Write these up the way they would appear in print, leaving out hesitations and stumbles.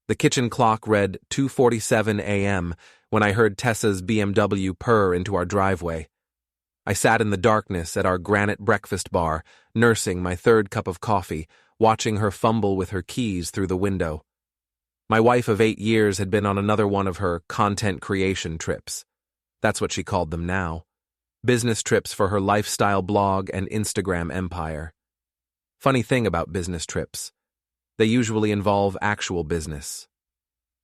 The kitchen clock read 2:47 a.m. when I heard Tessa's BMW purr into our driveway. I sat in the darkness at our granite breakfast bar, nursing my third cup of coffee, watching her fumble with her keys through the window. My wife of 8 years had been on another one of her content creation trips. That's what she called them now. Business trips for her lifestyle blog and Instagram empire. Funny thing about business trips. They usually involve actual business.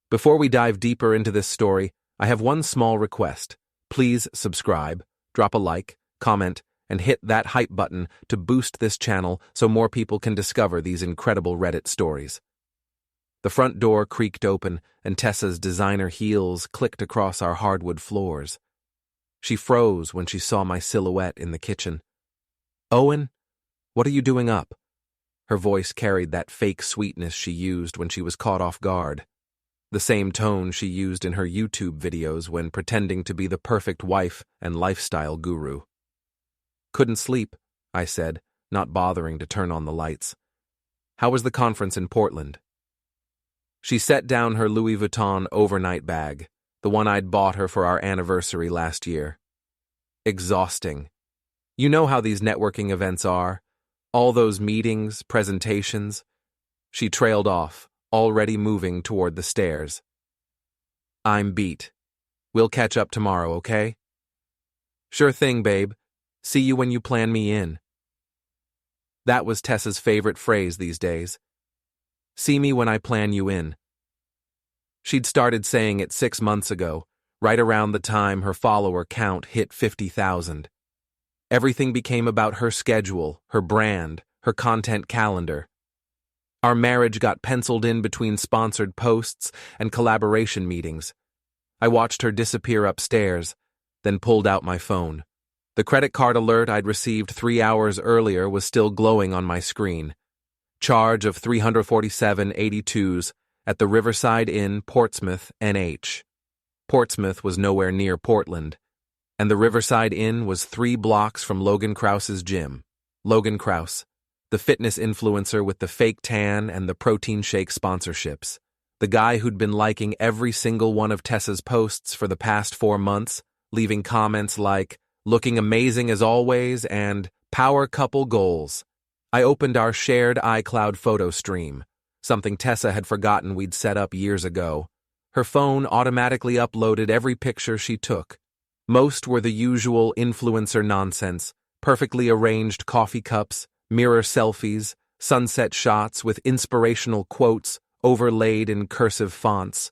Before we dive deeper into this story, I have one small request. Please subscribe, drop a like, comment, and hit that hype button to boost this channel so more people can discover these incredible Reddit stories. The front door creaked open, and Tessa's designer heels clicked across our hardwood floors. She froze when she saw my silhouette in the kitchen. "Owen, what are you doing up?" Her voice carried that fake sweetness she used when she was caught off guard. The same tone she used in her YouTube videos when pretending to be the perfect wife and lifestyle guru. "Couldn't sleep," I said, not bothering to turn on the lights. "How was the conference in Portland?" She set down her Louis Vuitton overnight bag, the one I'd bought her for our anniversary last year. "Exhausting. You know how these networking events are. All those meetings, presentations." She trailed off, already moving toward the stairs. "I'm beat. We'll catch up tomorrow, okay?" "Sure thing, babe. See you when you plan me in." That was Tessa's favorite phrase these days. "See me when I plan you in." She'd started saying it 6 months ago, right around the time her follower count hit 50,000. Everything became about her schedule, her brand, her content calendar. Our marriage got penciled in between sponsored posts and collaboration meetings. I watched her disappear upstairs, then pulled out my phone. The credit card alert I'd received 3 hours earlier was still glowing on my screen. Charge of $347.82 at the Riverside Inn, Portsmouth, NH. Portsmouth was nowhere near Portland, and the Riverside Inn was 3 blocks from Logan Krause's gym. Logan Krause, the fitness influencer with the fake tan and the protein shake sponsorships. The guy who'd been liking every single one of Tessa's posts for the past 4 months, leaving comments like, "Looking amazing as always," and "Power couple goals." I opened our shared iCloud photo stream, something Tessa had forgotten we'd set up years ago. Her phone automatically uploaded every picture she took. Most were the usual influencer nonsense, perfectly arranged coffee cups, mirror selfies, sunset shots with inspirational quotes overlaid in cursive fonts.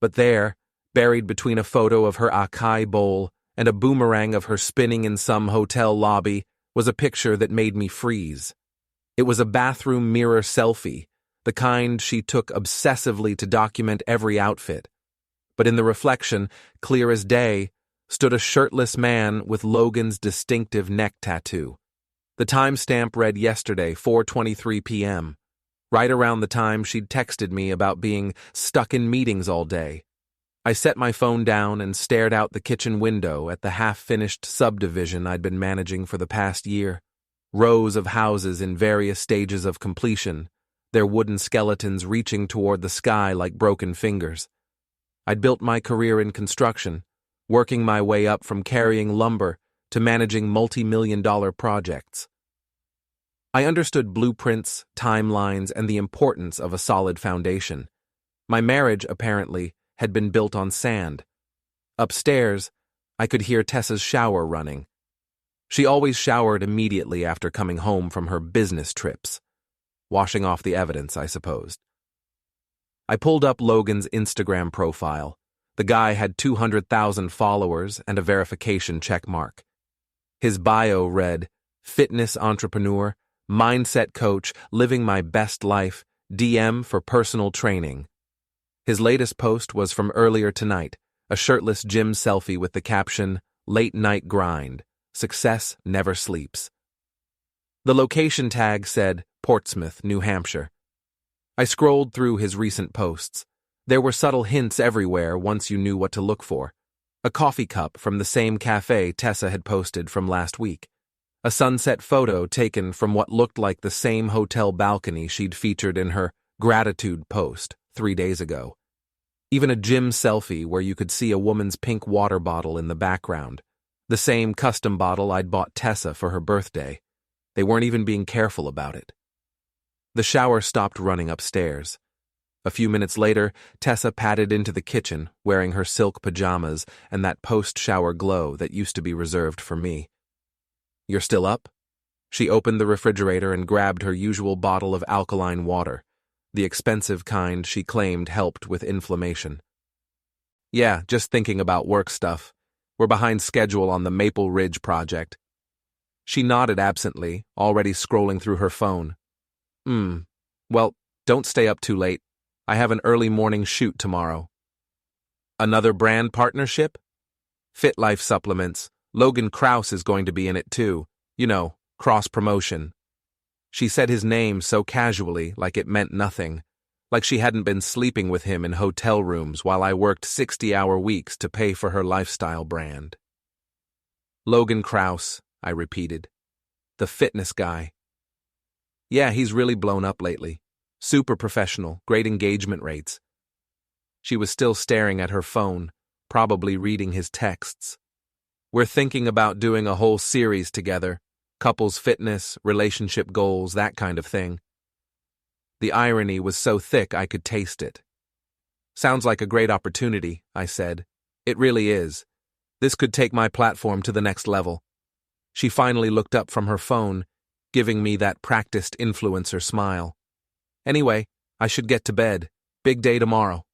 But there, buried between a photo of her acai bowl and a boomerang of her spinning in some hotel lobby, was a picture that made me freeze. It was a bathroom mirror selfie, the kind she took obsessively to document every outfit. But in the reflection, clear as day, stood a shirtless man with Logan's distinctive neck tattoo. The timestamp read yesterday, 4:23 p.m., right around the time she'd texted me about being stuck in meetings all day. I set my phone down and stared out the kitchen window at the half-finished subdivision I'd been managing for the past year. Rows of houses in various stages of completion, their wooden skeletons reaching toward the sky like broken fingers. I'd built my career in construction, working my way up from carrying lumber to managing multi-million-dollar projects. I understood blueprints, timelines, and the importance of a solid foundation. My marriage, apparently, had been built on sand. Upstairs, I could hear Tessa's shower running. She always showered immediately after coming home from her business trips. Washing off the evidence, I supposed. I pulled up Logan's Instagram profile. The guy had 200,000 followers and a verification checkmark. His bio read, "Fitness entrepreneur, mindset coach, living my best life, DM for personal training." His latest post was from earlier tonight, a shirtless gym selfie with the caption, "Late night grind. Success never sleeps." The location tag said Portsmouth, New Hampshire. I scrolled through his recent posts. There were subtle hints everywhere once you knew what to look for. A coffee cup from the same cafe Tessa had posted from last week. A sunset photo taken from what looked like the same hotel balcony she'd featured in her gratitude post 3 days ago. Even a gym selfie where you could see a woman's pink water bottle in the background. The same custom bottle I'd bought Tessa for her birthday. They weren't even being careful about it. The shower stopped running upstairs. A few minutes later, Tessa padded into the kitchen, wearing her silk pajamas and that post-shower glow that used to be reserved for me. "You're still up?" She opened the refrigerator and grabbed her usual bottle of alkaline water, the expensive kind she claimed helped with inflammation. "Yeah, just thinking about work stuff. We're behind schedule on the Maple Ridge project." She nodded absently, already scrolling through her phone. Well, don't stay up too late. I have an early morning shoot tomorrow." "Another brand partnership?" "Fit Life supplements. Logan Krause is going to be in it too. You know, cross-promotion." She said his name so casually, like it meant nothing, like she hadn't been sleeping with him in hotel rooms while I worked 60-hour weeks to pay for her lifestyle brand. "Logan Krause," I repeated. "The fitness guy." "Yeah, he's really blown up lately. Super professional, great engagement rates." She was still staring at her phone, probably reading his texts. "We're thinking about doing a whole series together. Couples fitness, relationship goals, that kind of thing." The irony was so thick I could taste it. "Sounds like a great opportunity," I said. "It really is. This could take my platform to the next level." She finally looked up from her phone, giving me that practiced influencer smile. "Anyway, I should get to bed. Big day tomorrow."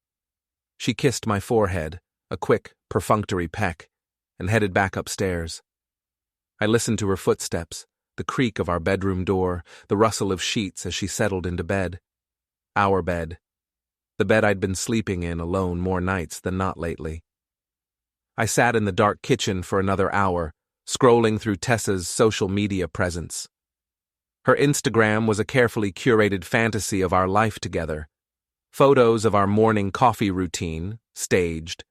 She kissed my forehead, a quick, perfunctory peck, and headed back upstairs. I listened to her footsteps, the creak of our bedroom door, the rustle of sheets as she settled into bed. Our bed. The bed I'd been sleeping in alone more nights than not lately. I sat in the dark kitchen for another hour, scrolling through Tessa's social media presence. Her Instagram was a carefully curated fantasy of our life together. Photos of our morning coffee routine, staged.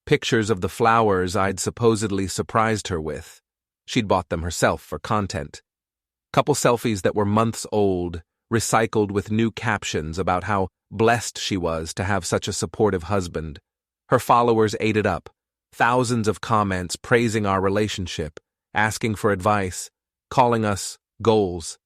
Pictures of the flowers I'd supposedly surprised her with. She'd bought them herself for content. Couple selfies that were months old, recycled with new captions about how blessed she was to have such a supportive husband. Her followers ate it up. Thousands of comments praising our relationship, asking for advice, calling us goals.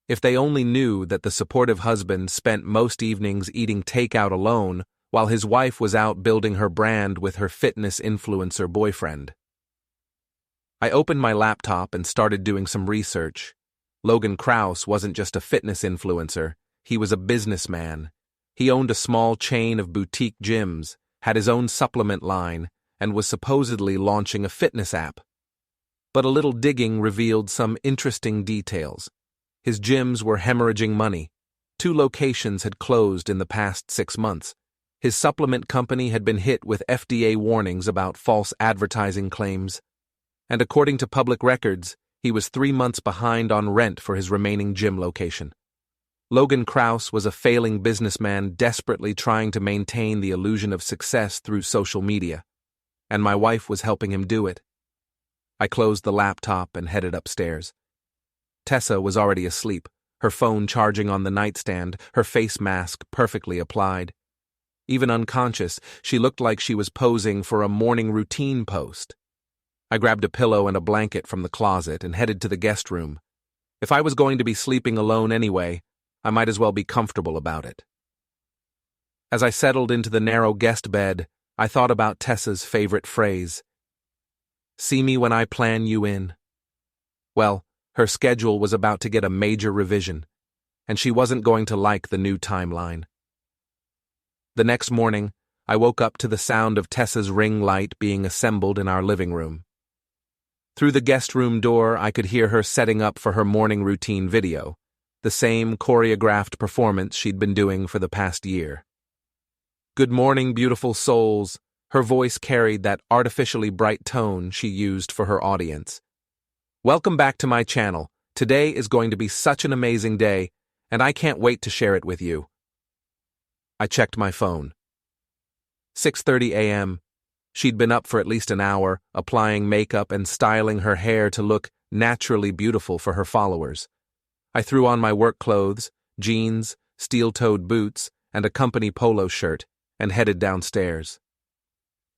If they only knew that the supportive husband spent most evenings eating takeout alone while his wife was out building her brand with her fitness influencer boyfriend. I opened my laptop and started doing some research. Logan Krause wasn't just a fitness influencer, he was a businessman. He owned a small chain of boutique gyms, had his own supplement line, and was supposedly launching a fitness app. But a little digging revealed some interesting details. His gyms were hemorrhaging money. 2 locations had closed in the past 6 months. His supplement company had been hit with FDA warnings about false advertising claims. And according to public records, he was 3 months behind on rent for his remaining gym location. Logan Krause was a failing businessman desperately trying to maintain the illusion of success through social media. And my wife was helping him do it. I closed the laptop and headed upstairs. Tessa was already asleep, her phone charging on the nightstand, her face mask perfectly applied. Even unconscious, she looked like she was posing for a morning routine post. I grabbed a pillow and a blanket from the closet and headed to the guest room. If I was going to be sleeping alone anyway, I might as well be comfortable about it. As I settled into the narrow guest bed, I thought about Tessa's favorite phrase. "See me when I plan you in." Well, her schedule was about to get a major revision, and she wasn't going to like the new timeline. The next morning, I woke up to the sound of Tessa's ring light being assembled in our living room. Through the guest room door, I could hear her setting up for her morning routine video, the same choreographed performance she'd been doing for the past year. "Good morning, beautiful souls." Her voice carried that artificially bright tone she used for her audience. "Welcome back to my channel. Today is going to be such an amazing day, and I can't wait to share it with you." I checked my phone. 6:30 a.m. She'd been up for at least an hour, applying makeup and styling her hair to look naturally beautiful for her followers. I threw on my work clothes, jeans, steel-toed boots, and a company polo shirt and headed downstairs.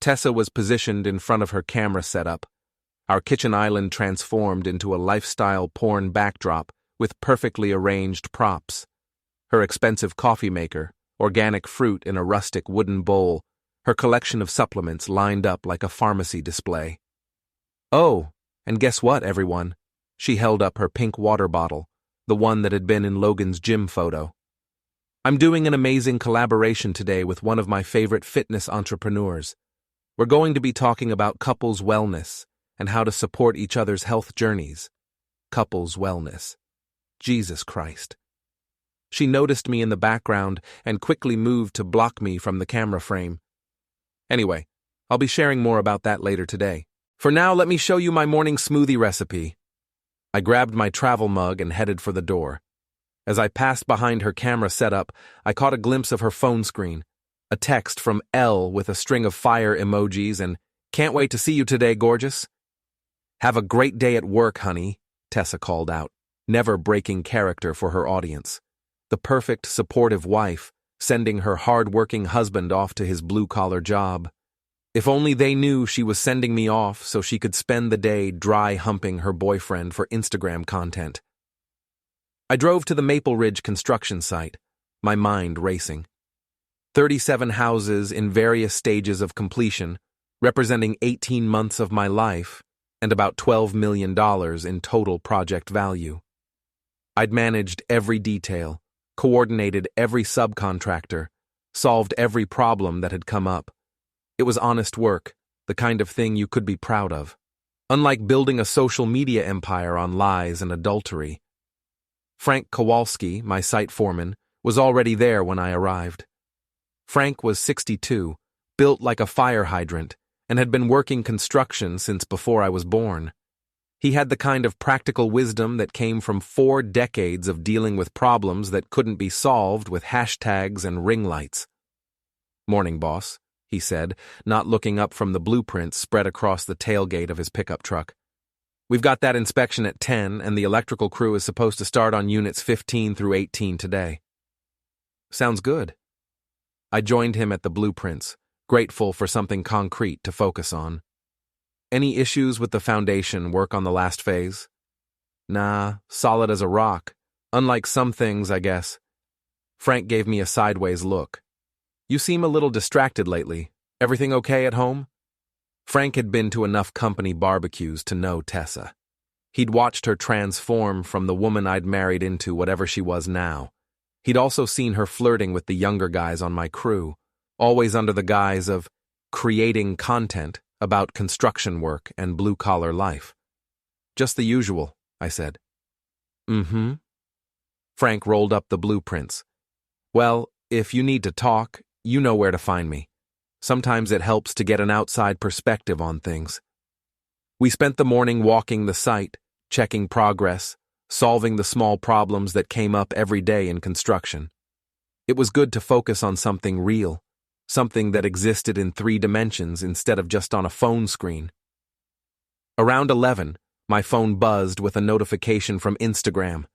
Tessa was positioned in front of her camera setup, our kitchen island transformed into a lifestyle porn backdrop with perfectly arranged props. Her expensive coffee maker, organic fruit in a rustic wooden bowl, her collection of supplements lined up like a pharmacy display. Oh, and guess what, everyone? She held up her pink water bottle, the one that had been in Logan's gym photo. I'm doing an amazing collaboration today with one of my favorite fitness entrepreneurs. We're going to be talking about couples wellness and how to support each other's health journeys. Couples wellness. Jesus Christ. She noticed me in the background and quickly moved to block me from the camera frame. Anyway, I'll be sharing more about that later today. For now, let me show you my morning smoothie recipe. I grabbed my travel mug and headed for the door. As I passed behind her camera setup, I caught a glimpse of her phone screen, a text from Elle with a string of fire emojis and, "Can't wait to see you today, gorgeous." "Have a great day at work, honey," Tessa called out, never breaking character for her audience. The perfect, supportive wife, sending her hard-working husband off to his blue-collar job. If only they knew she was sending me off so she could spend the day dry-humping her boyfriend for Instagram content. I drove to the Maple Ridge construction site, my mind racing. 37 houses in various stages of completion, representing 18 months of my life, and about $12 million in total project value. I'd managed every detail, coordinated every subcontractor, solved every problem that had come up. It was honest work, the kind of thing you could be proud of. Unlike building a social media empire on lies and adultery. Frank Kowalski, my site foreman, was already there when I arrived. Frank was 62, built like a fire hydrant, and had been working construction since before I was born. He had the kind of practical wisdom that came from 4 decades of dealing with problems that couldn't be solved with hashtags and ring lights. "Morning, boss," he said, not looking up from the blueprints spread across the tailgate of his pickup truck. "We've got that inspection at 10, and the electrical crew is supposed to start on units 15 through 18 today." "Sounds good." I joined him at the blueprints, grateful for something concrete to focus on. "Any issues with the foundation work on the last phase?" "Nah, solid as a rock. Unlike some things, I guess." Frank gave me a sideways look. "You seem a little distracted lately. Everything okay at home?" Frank had been to enough company barbecues to know Tessa. He'd watched her transform from the woman I'd married into whatever she was now. He'd also seen her flirting with the younger guys on my crew, always under the guise of creating content about construction work and blue-collar life. "Just the usual," I said. "Mm-hmm." Frank rolled up the blueprints. "Well, if you need to talk, you know where to find me. Sometimes it helps to get an outside perspective on things." We spent the morning walking the site, checking progress, solving the small problems that came up every day in construction. It was good to focus on something real, something that existed in 3 dimensions instead of just on a phone screen. Around 11, my phone buzzed with a notification from Instagram.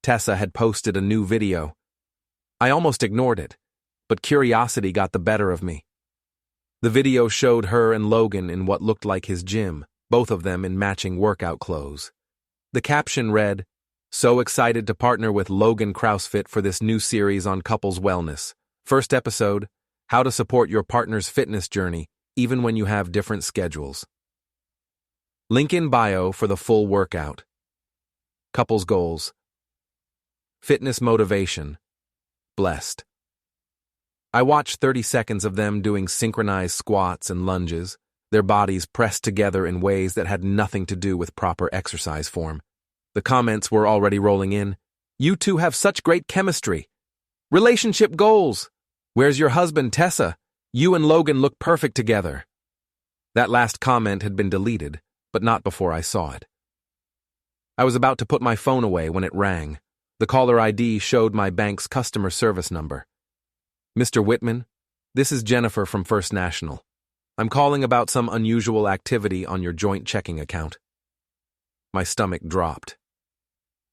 Tessa had posted a new video. I almost ignored it, but curiosity got the better of me. The video showed her and Logan in what looked like his gym, both of them in matching workout clothes. The caption read, "So excited to partner with Logan CrossFit for this new series on couples wellness. First episode, how to support your partner's fitness journey, even when you have different schedules." Link in bio for the full workout. Couples goals. Fitness motivation. Blessed. I watched 30 seconds of them doing synchronized squats and lunges, their bodies pressed together in ways that had nothing to do with proper exercise form. The comments were already rolling in. "You two have such great chemistry. Relationship goals. Where's your husband, Tessa? You and Logan look perfect together." That last comment had been deleted, but not before I saw it. I was about to put my phone away when it rang. The caller ID showed my bank's customer service number. "Mr. Whitman, this is Jennifer from First National. I'm calling about some unusual activity on your joint checking account." My stomach dropped.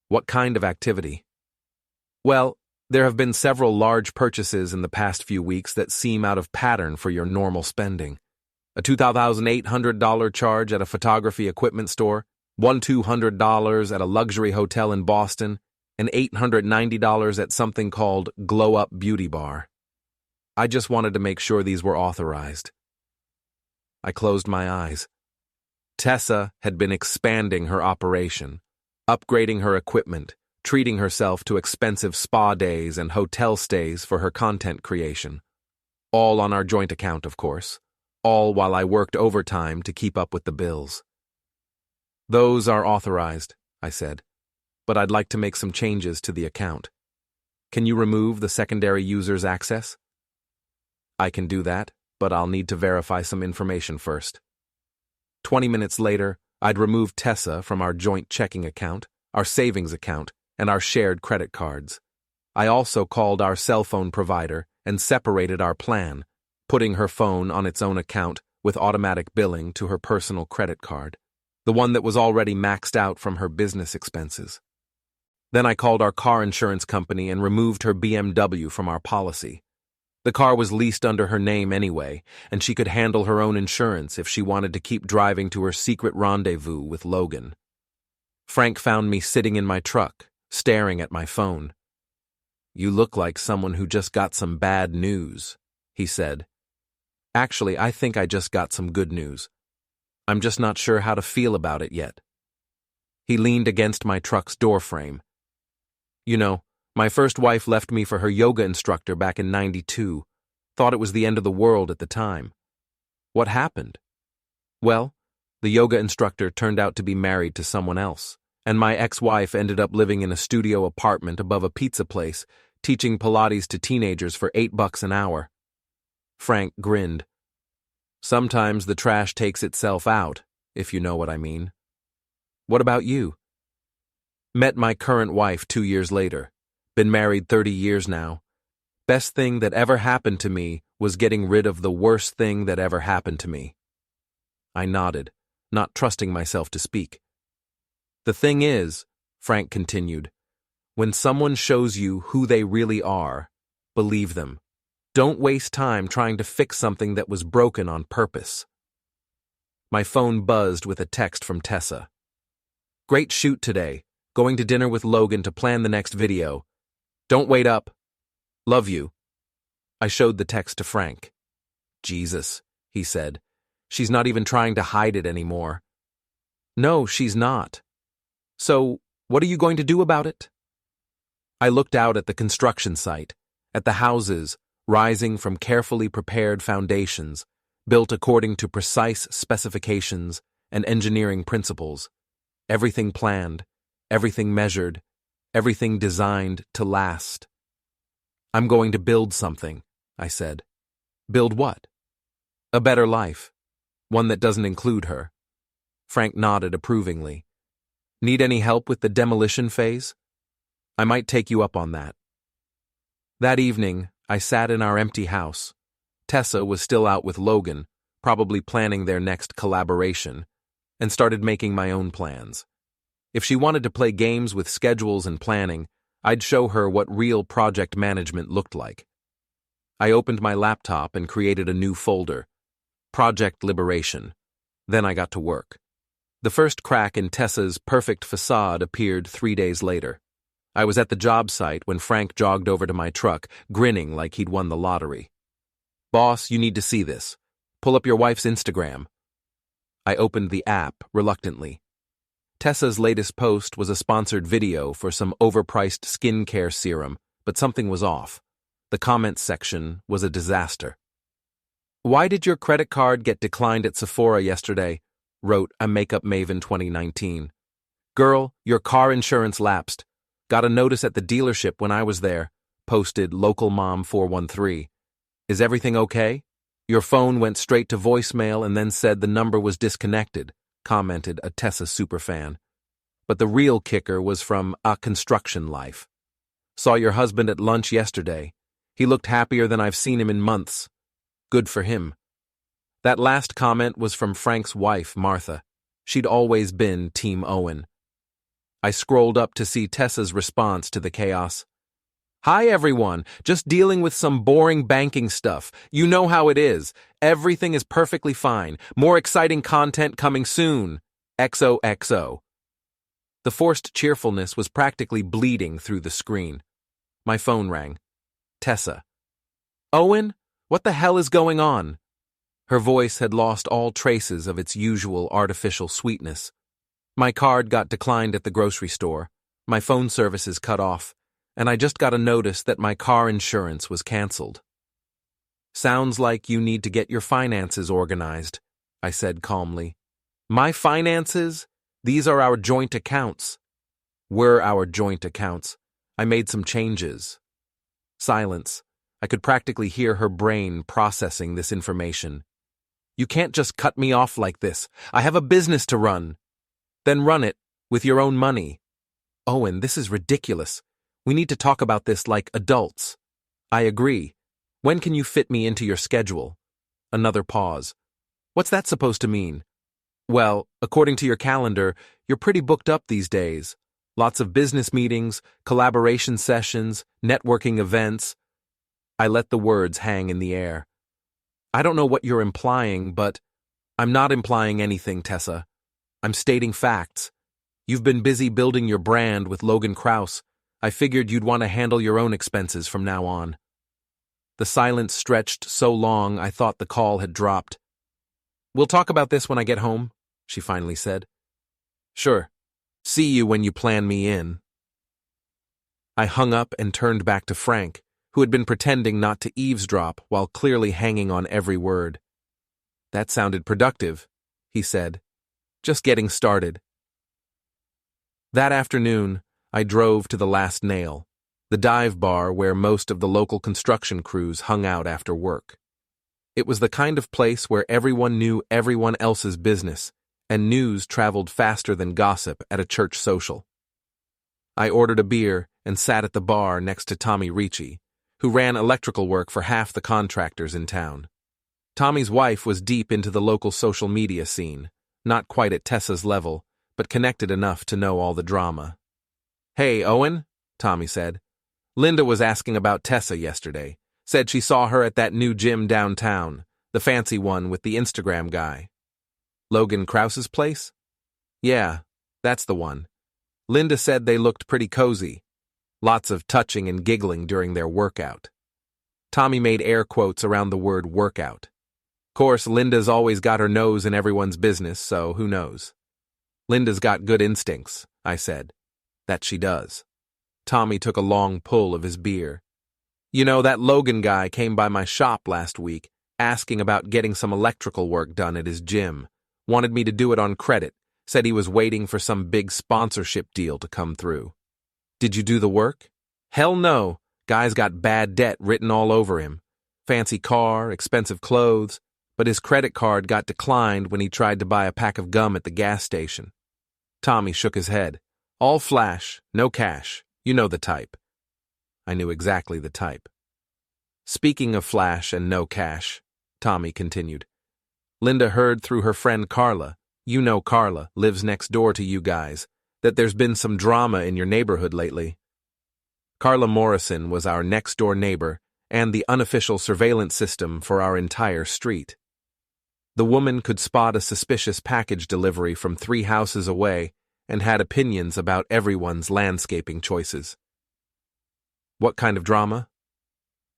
"What kind of activity?" "Well, There have been several large purchases in the past few weeks that seem out of pattern for your normal spending. A $2,800 charge at a photography equipment store, $200 at a luxury hotel in Boston, and $890 at something called Glow Up Beauty Bar. I just wanted to make sure these were authorized. I closed my eyes. Tessa had been expanding her operation, upgrading her equipment, treating herself to expensive spa days and hotel stays for her content creation. All on our joint account, of course. All while I worked overtime to keep up with the bills. Those are authorized, I said, but I'd like to make some changes to the account. Can you remove the secondary user's access? I can do that, but I'll need to verify some information first. 20 minutes later, I'd removed Tessa from our joint checking account, our savings account, and our shared credit cards. I also called our cell phone provider and separated our plan, putting her phone on its own account with automatic billing to her personal credit card, the one that was already maxed out from her business expenses. Then I called our car insurance company and removed her BMW from our policy. The car was leased under her name anyway, and she could handle her own insurance if she wanted to keep driving to her secret rendezvous with Logan. Frank found me sitting in my truck, staring at my phone. "You look like someone who just got some bad news," he said. "Actually, I think I just got some good news. I'm just not sure how to feel about it yet." He leaned against my truck's doorframe. "You know, my first wife left me for her yoga instructor back in '92. Thought it was the end of the world at the time. What happened? Well, the yoga instructor turned out to be married to someone else, and my ex-wife ended up living in a studio apartment above a pizza place, teaching Pilates to teenagers for $8 an hour." Frank grinned. "Sometimes the trash takes itself out, if you know what I mean. What about you?" "Met my current wife 2 years later. Been married 30 years now. Best thing that ever happened to me was getting rid of the worst thing that ever happened to me." I nodded, not trusting myself to speak. "The thing is," Frank continued, "when someone shows you who they really are, believe them. Don't waste time trying to fix something that was broken on purpose." My phone buzzed with a text from Tessa. "Great shoot today. Going to dinner with Logan to plan the next video. Don't wait up. Love you." I showed the text to Frank. "Jesus," he said. "She's not even trying to hide it anymore." "No, she's not. So, what are you going to do about it?" I looked out at the construction site, at the houses rising from carefully prepared foundations, built according to precise specifications and engineering principles. Everything planned, everything measured, everything designed to last. "I'm going to build something," I said. "Build what?" "A better life. One that doesn't include her." Frank nodded approvingly. "Need any help with the demolition phase? I might take you up on that." That evening, I sat in our empty house. Tessa was still out with Logan, probably planning their next collaboration, and started making my own plans. If she wanted to play games with schedules and planning, I'd show her what real project management looked like. I opened my laptop and created a new folder, Project Liberation. Then I got to work. The first crack in Tessa's perfect facade appeared 3 days later. I was at the job site when Frank jogged over to my truck, grinning like he'd won the lottery. "Boss, you need to see this. Pull up your wife's Instagram." I opened the app reluctantly. Tessa's latest post was a sponsored video for some overpriced skincare serum, but something was off. The comments section was a disaster. "Why did your credit card get declined at Sephora yesterday?" wrote a Makeup Maven 2019. "Girl, your car insurance lapsed. Got a notice at the dealership when I was there," posted Local Mom 413. "Is everything okay? Your phone went straight to voicemail and then said the number was disconnected," commented a Tessa superfan. But the real kicker was from A Construction Life. "Saw your husband at lunch yesterday. He looked happier than I've seen him in months. Good for him." That last comment was from Frank's wife, Martha. She'd always been Team Owen. I scrolled up to see Tessa's response to the chaos. Hi everyone, just dealing with some boring banking stuff. You know how it is. Everything is perfectly fine. More exciting content coming soon. XOXO. The forced cheerfulness was practically bleeding through the screen. My phone rang. Tessa. Owen, what the hell is going on? Her voice had lost all traces of its usual artificial sweetness. My card got declined at the grocery store. My phone services cut off, and I just got a notice that my car insurance was canceled. Sounds like you need to get your finances organized, I said calmly. My finances? These are our joint accounts. Were our joint accounts. I made some changes. Silence. I could practically hear her brain processing this information. You can't just cut me off like this. I have a business to run. Then run it, with your own money. Owen, this is ridiculous. We need to talk about this like adults. I agree. When can you fit me into your schedule? Another pause. What's that supposed to mean? Well, according to your calendar, you're pretty booked up these days. Lots of business meetings, collaboration sessions, networking events. I let the words hang in the air. I don't know what you're implying, but I'm not implying anything, Tessa. I'm stating facts. You've been busy building your brand with Logan Krause. I figured you'd want to handle your own expenses from now on. The silence stretched so long I thought the call had dropped. We'll talk about this when I get home, she finally said. Sure. See you when you plan me in. I hung up and turned back to Frank, who had been pretending not to eavesdrop while clearly hanging on every word. That sounded productive, he said. Just getting started. That afternoon, I drove to the Last Nail, the dive bar where most of the local construction crews hung out after work. It was the kind of place where everyone knew everyone else's business, and news traveled faster than gossip at a church social. I ordered a beer and sat at the bar next to Tommy Ricci, who ran electrical work for half the contractors in town. Tommy's wife was deep into the local social media scene, not quite at Tessa's level, but connected enough to know all the drama. Hey, Owen, Tommy said. Linda was asking about Tessa yesterday. Said she saw her at that new gym downtown, the fancy one with the Instagram guy. Logan Krause's place? Yeah, that's the one. Linda said they looked pretty cozy. Lots of touching and giggling during their workout. Tommy made air quotes around the word workout. Course, Linda's always got her nose in everyone's business, so who knows? Linda's got good instincts, I said. That she does. Tommy took a long pull of his beer. You know, that Logan guy came by my shop last week, asking about getting some electrical work done at his gym. Wanted me to do it on credit. Said he was waiting for some big sponsorship deal to come through. Did you do the work? Hell no. Guy's got bad debt written all over him. Fancy car, expensive clothes, but his credit card got declined when he tried to buy a pack of gum at the gas station. Tommy shook his head. All flash, no cash. You know the type. I knew exactly the type. Speaking of flash and no cash, Tommy continued. Linda heard through her friend Carla, you know Carla, lives next door to you guys, that there's been some drama in your neighborhood lately. Carla Morrison was our next-door neighbor and the unofficial surveillance system for our entire street. The woman could spot a suspicious package delivery from 3 houses away and had opinions about everyone's landscaping choices. What kind of drama?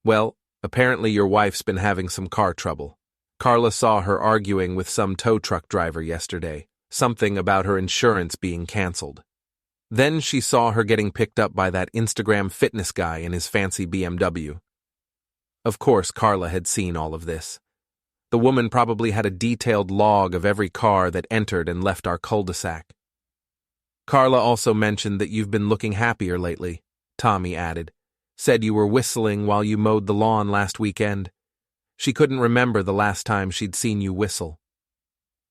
Well, apparently your wife's been having some car trouble. Carla saw her arguing with some tow truck driver yesterday, something about her insurance being canceled. Then she saw her getting picked up by that Instagram fitness guy in his fancy BMW. Of course, Carla had seen all of this. The woman probably had a detailed log of every car that entered and left our cul-de-sac. Carla also mentioned that you've been looking happier lately, Tommy added. Said you were whistling while you mowed the lawn last weekend. She couldn't remember the last time she'd seen you whistle.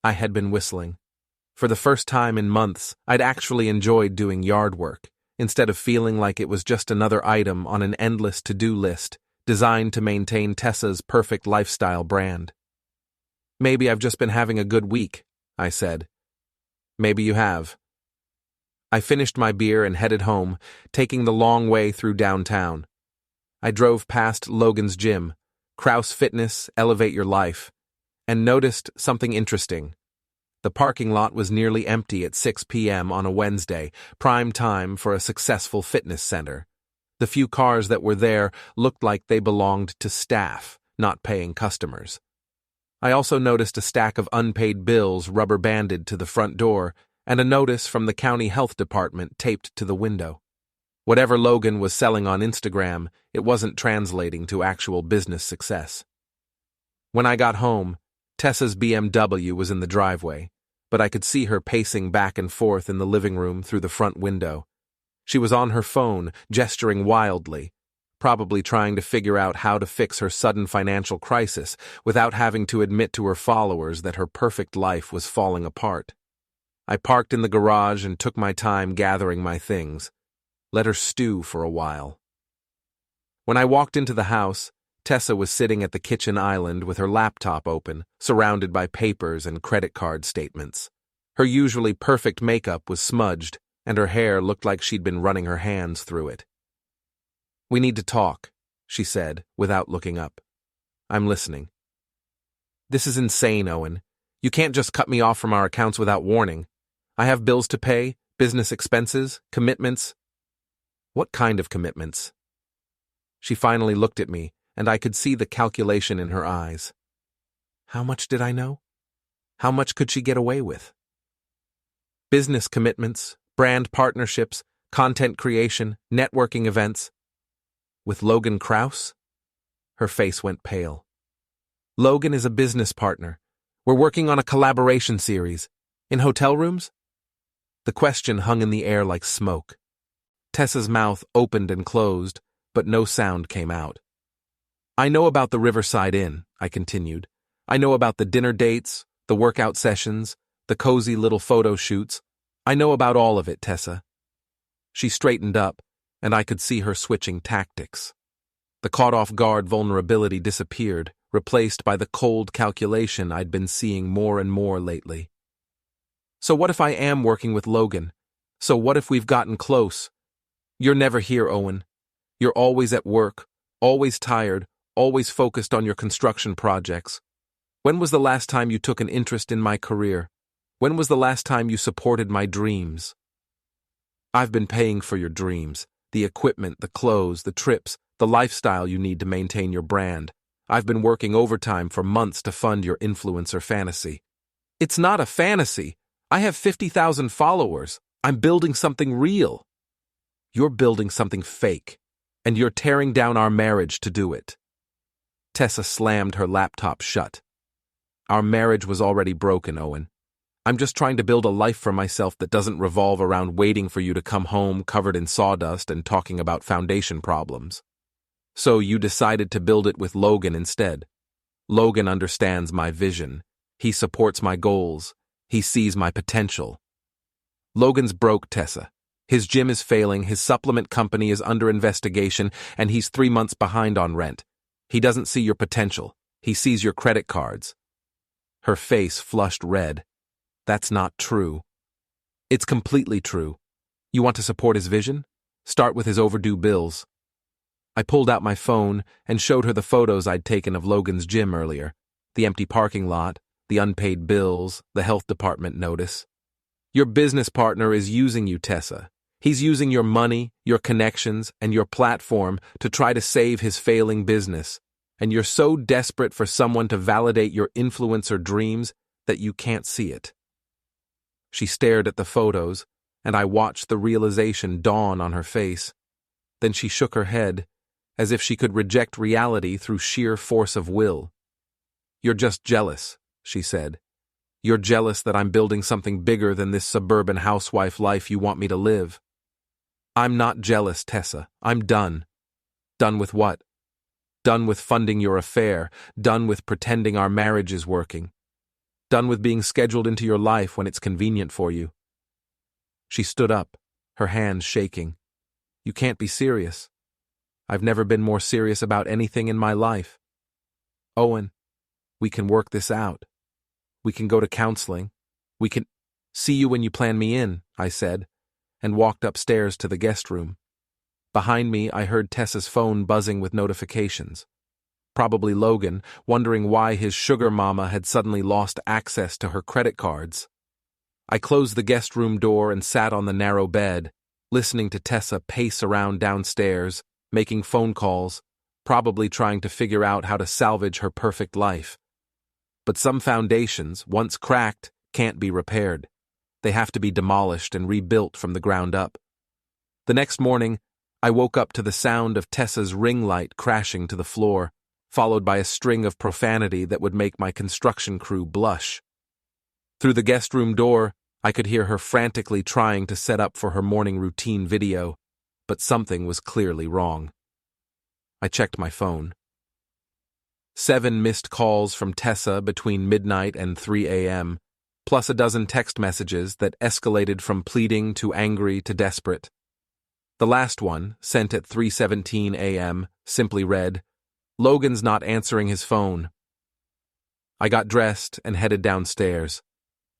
I had been whistling. For the first time in months, I'd actually enjoyed doing yard work, instead of feeling like it was just another item on an endless to-do list designed to maintain Tessa's perfect lifestyle brand. Maybe I've just been having a good week, I said. Maybe you have. I finished my beer and headed home, taking the long way through downtown. I drove past Logan's gym, Kraus Fitness, Elevate Your Life, and noticed something interesting. The parking lot was nearly empty at 6 p.m. on a Wednesday, prime time for a successful fitness center. The few cars that were there looked like they belonged to staff, not paying customers. I also noticed a stack of unpaid bills rubber-banded to the front door and a notice from the county health department taped to the window. Whatever Logan was selling on Instagram, it wasn't translating to actual business success. When I got home, Tessa's BMW was in the driveway, but I could see her pacing back and forth in the living room through the front window. She was on her phone, gesturing wildly, probably trying to figure out how to fix her sudden financial crisis without having to admit to her followers that her perfect life was falling apart. I parked in the garage and took my time gathering my things. Let her stew for a while. When I walked into the house, Tessa was sitting at the kitchen island with her laptop open, surrounded by papers and credit card statements. Her usually perfect makeup was smudged, and her hair looked like she'd been running her hands through it. "We need to talk," she said, without looking up. "I'm listening." "This is insane, Owen. You can't just cut me off from our accounts without warning. I have bills to pay, business expenses, commitments." "What kind of commitments?" She finally looked at me, and I could see the calculation in her eyes. How much did I know? How much could she get away with? Business commitments, brand partnerships, content creation, networking events. With Logan Kraus? Her face went pale. "Logan is a business partner. We're working on a collaboration series. In hotel rooms?" The question hung in the air like smoke. Tessa's mouth opened and closed, but no sound came out. "I know about the Riverside Inn," I continued. "I know about the dinner dates, the workout sessions, the cozy little photo shoots. I know about all of it, Tessa." She straightened up, and I could see her switching tactics. The caught-off-guard vulnerability disappeared, replaced by the cold calculation I'd been seeing more and more lately. "So what if I am working with Logan? So what if we've gotten close? You're never here, Owen. You're always at work, always tired, always focused on your construction projects. When was the last time you took an interest in my career? When was the last time you supported my dreams?" "I've been paying for your dreams, the equipment, the clothes, the trips, the lifestyle you need to maintain your brand. I've been working overtime for months to fund your influencer fantasy." "It's not a fantasy. I have 50,000 followers. I'm building something real." "You're building something fake, and you're tearing down our marriage to do it." Tessa slammed her laptop shut. "Our marriage was already broken, Owen. I'm just trying to build a life for myself that doesn't revolve around waiting for you to come home covered in sawdust and talking about foundation problems. So you decided to build it with Logan instead. Logan understands my vision. He supports my goals. He sees my potential." "Logan's broke, Tessa. His gym is failing, his supplement company is under investigation, and he's 3 months behind on rent. He doesn't see your potential. He sees your credit cards." Her face flushed red. "That's not true." "It's completely true. You want to support his vision? Start with his overdue bills." I pulled out my phone and showed her the photos I'd taken of Logan's gym earlier, the empty parking lot, the unpaid bills, the health department notice. "Your business partner is using you, Tessa. He's using your money, your connections, and your platform to try to save his failing business, and you're so desperate for someone to validate your influencer dreams that you can't see it." She stared at the photos, and I watched the realization dawn on her face. Then she shook her head, as if she could reject reality through sheer force of will. "You're just jealous," she said. "You're jealous that I'm building something bigger than this suburban housewife life you want me to live." "I'm not jealous, Tessa. I'm done." "Done with what?" "Done with funding your affair. Done with pretending our marriage is working. Done with being scheduled into your life when it's convenient for you." She stood up, her hands shaking. "You can't be serious. I've never been more serious about anything in my life. Owen, we can work this out. We can go to counseling. We can—" "See you when you plan me in," I said, and walked upstairs to the guest room. Behind me, I heard Tessa's phone buzzing with notifications. Probably Logan, wondering why his sugar mama had suddenly lost access to her credit cards. I closed the guest room door and sat on the narrow bed, listening to Tessa pace around downstairs, making phone calls, probably trying to figure out how to salvage her perfect life. But some foundations, once cracked, can't be repaired. They have to be demolished and rebuilt from the ground up. The next morning, I woke up to the sound of Tessa's ring light crashing to the floor, followed by a string of profanity that would make my construction crew blush. Through the guest room door, I could hear her frantically trying to set up for her morning routine video, but something was clearly wrong. I checked my phone. 7 missed calls from Tessa between midnight and 3 a.m., plus a dozen text messages that escalated from pleading to angry to desperate. The last one, sent at 3:17 a.m., simply read, "Logan's not answering his phone." I got dressed and headed downstairs.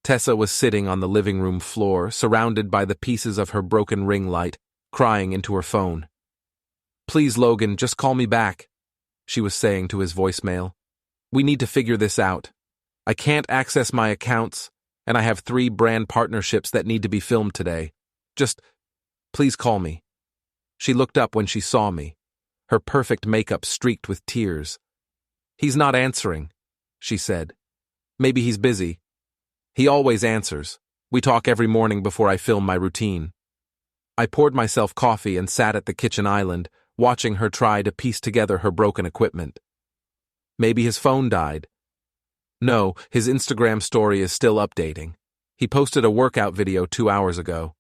Tessa was sitting on the living room floor, surrounded by the pieces of her broken ring light, crying into her phone. "Please, Logan, just call me back," she was saying to his voicemail. "We need to figure this out. I can't access my accounts, and I have 3 brand partnerships that need to be filmed today. Just, please call me." She looked up when she saw me, her perfect makeup streaked with tears. "He's not answering," she said. "Maybe he's busy. He always answers. We talk every morning before I film my routine." I poured myself coffee and sat at the kitchen island, watching her try to piece together her broken equipment. Maybe his phone died. No, his Instagram story is still updating. He posted a workout video 2 hours ago.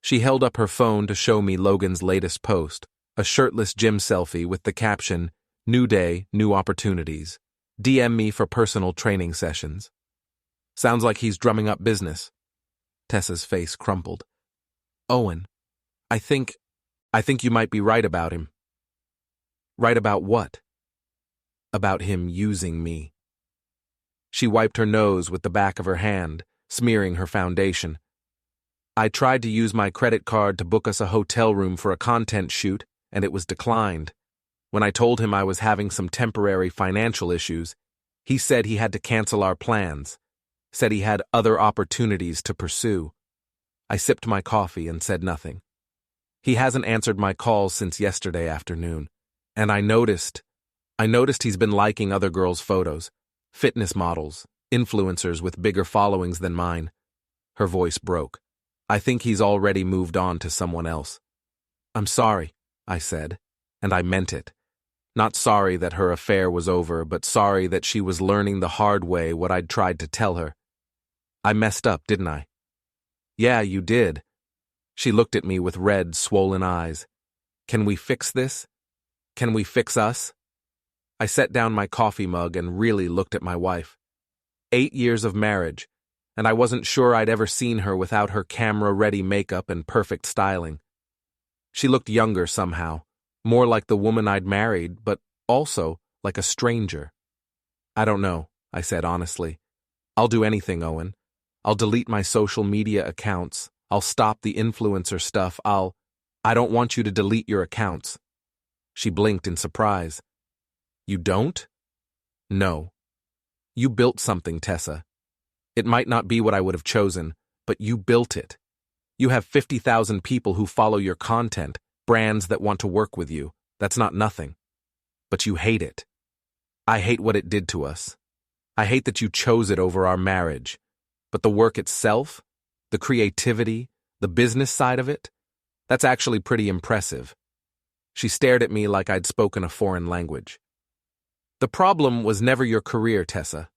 She held up her phone to show me Logan's latest post, a shirtless gym selfie with the caption, "New day, new opportunities. DM me for personal training sessions." Sounds like he's drumming up business. Tessa's face crumpled. "Owen, I think you might be right about him." "Right about what?" "About him using me." She wiped her nose with the back of her hand, smearing her foundation. "I tried to use my credit card to book us a hotel room for a content shoot, and it was declined. When I told him I was having some temporary financial issues, he said he had to cancel our plans, said he had other opportunities to pursue." I sipped my coffee and said nothing. "He hasn't answered my calls since yesterday afternoon, and I noticed he's been liking other girls' photos, fitness models, influencers with bigger followings than mine." Her voice broke. "I think he's already moved on to someone else." "I'm sorry," I said, and I meant it. Not sorry that her affair was over, but sorry that she was learning the hard way what I'd tried to tell her. "I messed up, didn't I?" "Yeah, you did." She looked at me with red, swollen eyes. "Can we fix this? Can we fix us?" I set down my coffee mug and really looked at my wife. 8 years of marriage, and I wasn't sure I'd ever seen her without her camera-ready makeup and perfect styling. She looked younger somehow, more like the woman I'd married, but also like a stranger. "I don't know," I said honestly. "I'll do anything, Owen. I'll delete my social media accounts. I'll stop the influencer stuff. I don't want you to delete your accounts." She blinked in surprise. "You don't?" "No. You built something, Tessa. It might not be what I would have chosen, but you built it. You have 50,000 people who follow your content, brands that want to work with you. That's not nothing. But you hate it. I hate what it did to us. I hate that you chose it over our marriage. But the work itself, the creativity, the business side of it, that's actually pretty impressive." She stared at me like I'd spoken a foreign language. "The problem was never your career, Tessa.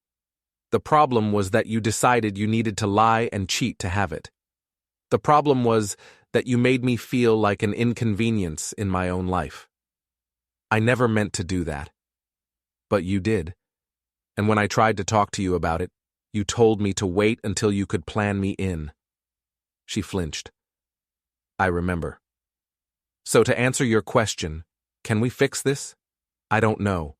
The problem was that you decided you needed to lie and cheat to have it. The problem was that you made me feel like an inconvenience in my own life. I never meant to do that. But you did. And when I tried to talk to you about it, you told me to wait until you could plan me in." She flinched. "I remember. So to answer your question, can we fix this? I don't know.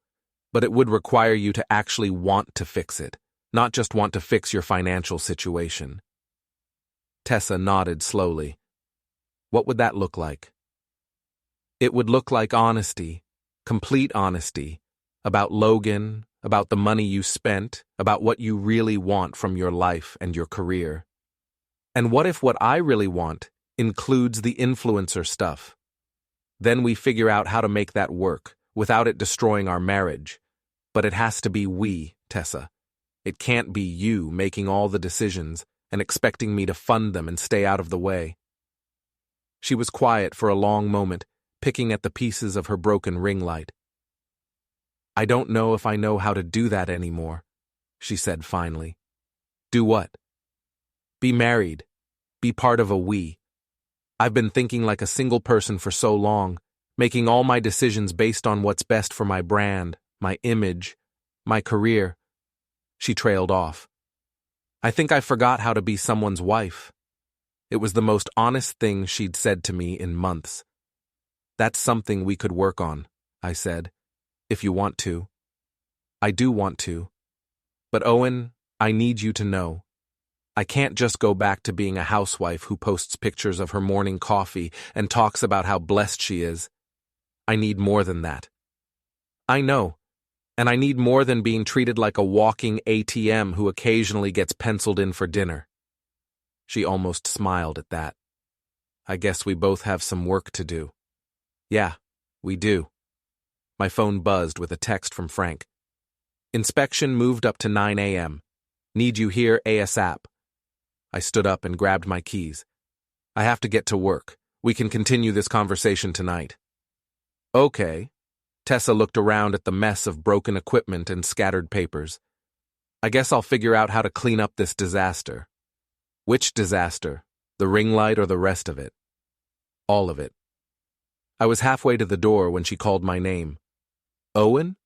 But it would require you to actually want to fix it, not just want to fix your financial situation." Tessa nodded slowly. "What would that look like?" It would look like honesty, complete honesty, about Logan, about the money you spent, about what you really want from your life and your career. And what if what I really want includes the influencer stuff? Then we figure out how to make that work without it destroying our marriage. But it has to be we, Tessa. It can't be you making all the decisions and expecting me to fund them and stay out of the way. She was quiet for a long moment, picking at the pieces of her broken ring light. I don't know if I know how to do that anymore, she said finally. Do what? Be married. Be part of a we. I've been thinking like a single person for so long, making all my decisions based on what's best for my brand, my image, my career. She trailed off. I think I forgot how to be someone's wife. It was the most honest thing she'd said to me in months. That's something we could work on, I said, if you want to. I do want to. But Owen, I need you to know. I can't just go back to being a housewife who posts pictures of her morning coffee and talks about how blessed she is. I need more than that. I know. And I need more than being treated like a walking ATM who occasionally gets penciled in for dinner. She almost smiled at that. I guess we both have some work to do. Yeah, we do. My phone buzzed with a text from Frank. Inspection moved up to 9 a.m. Need you here ASAP. I stood up and grabbed my keys. I have to get to work. We can continue this conversation tonight. Okay. Tessa looked around at the mess of broken equipment and scattered papers. I guess I'll figure out how to clean up this disaster. Which disaster? The ring light or the rest of it? All of it. I was halfway to the door when she called my name. Owen?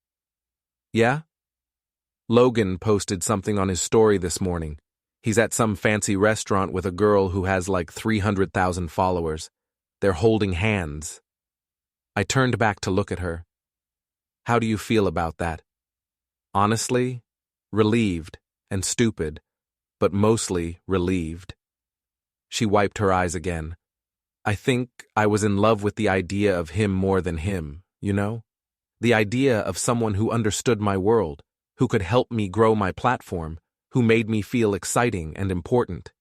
Yeah? Logan posted something on his story this morning. He's at some fancy restaurant with a girl who has like 300,000 followers. They're holding hands. I turned back to look at her. How do you feel about that? Honestly, relieved and stupid, but mostly relieved. She wiped her eyes again. I think I was in love with the idea of him more than him, you know? The idea of someone who understood my world, who could help me grow my platform, who made me feel exciting and important.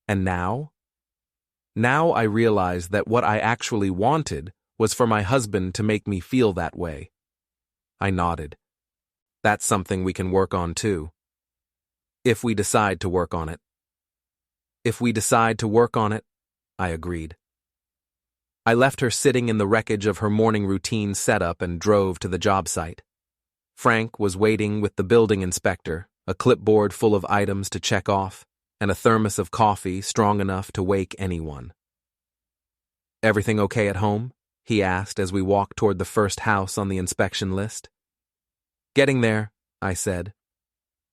And now? Now I realize that what I actually wanted was for my husband to make me feel that way. I nodded. That's something we can work on too. If we decide to work on it. If we decide to work on it, I agreed. I left her sitting in the wreckage of her morning routine setup and drove to the job site. Frank was waiting with the building inspector, a clipboard full of items to check off, and a thermos of coffee strong enough to wake anyone. Everything okay at home? He asked as we walked toward the first house on the inspection list. Getting there, I said.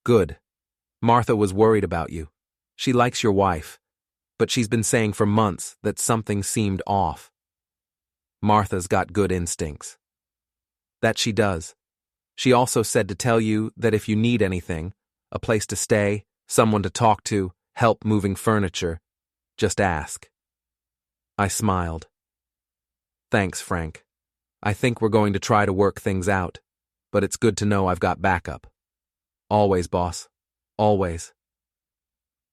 Good. Martha was worried about you. She likes your wife, but she's been saying for months that something seemed off. Martha's got good instincts. That she does. She also said to tell you that if you need anything, a place to stay, someone to talk to, help moving furniture, just ask. I smiled. Thanks, Frank. I think we're going to try to work things out, but it's good to know I've got backup. Always, boss. Always.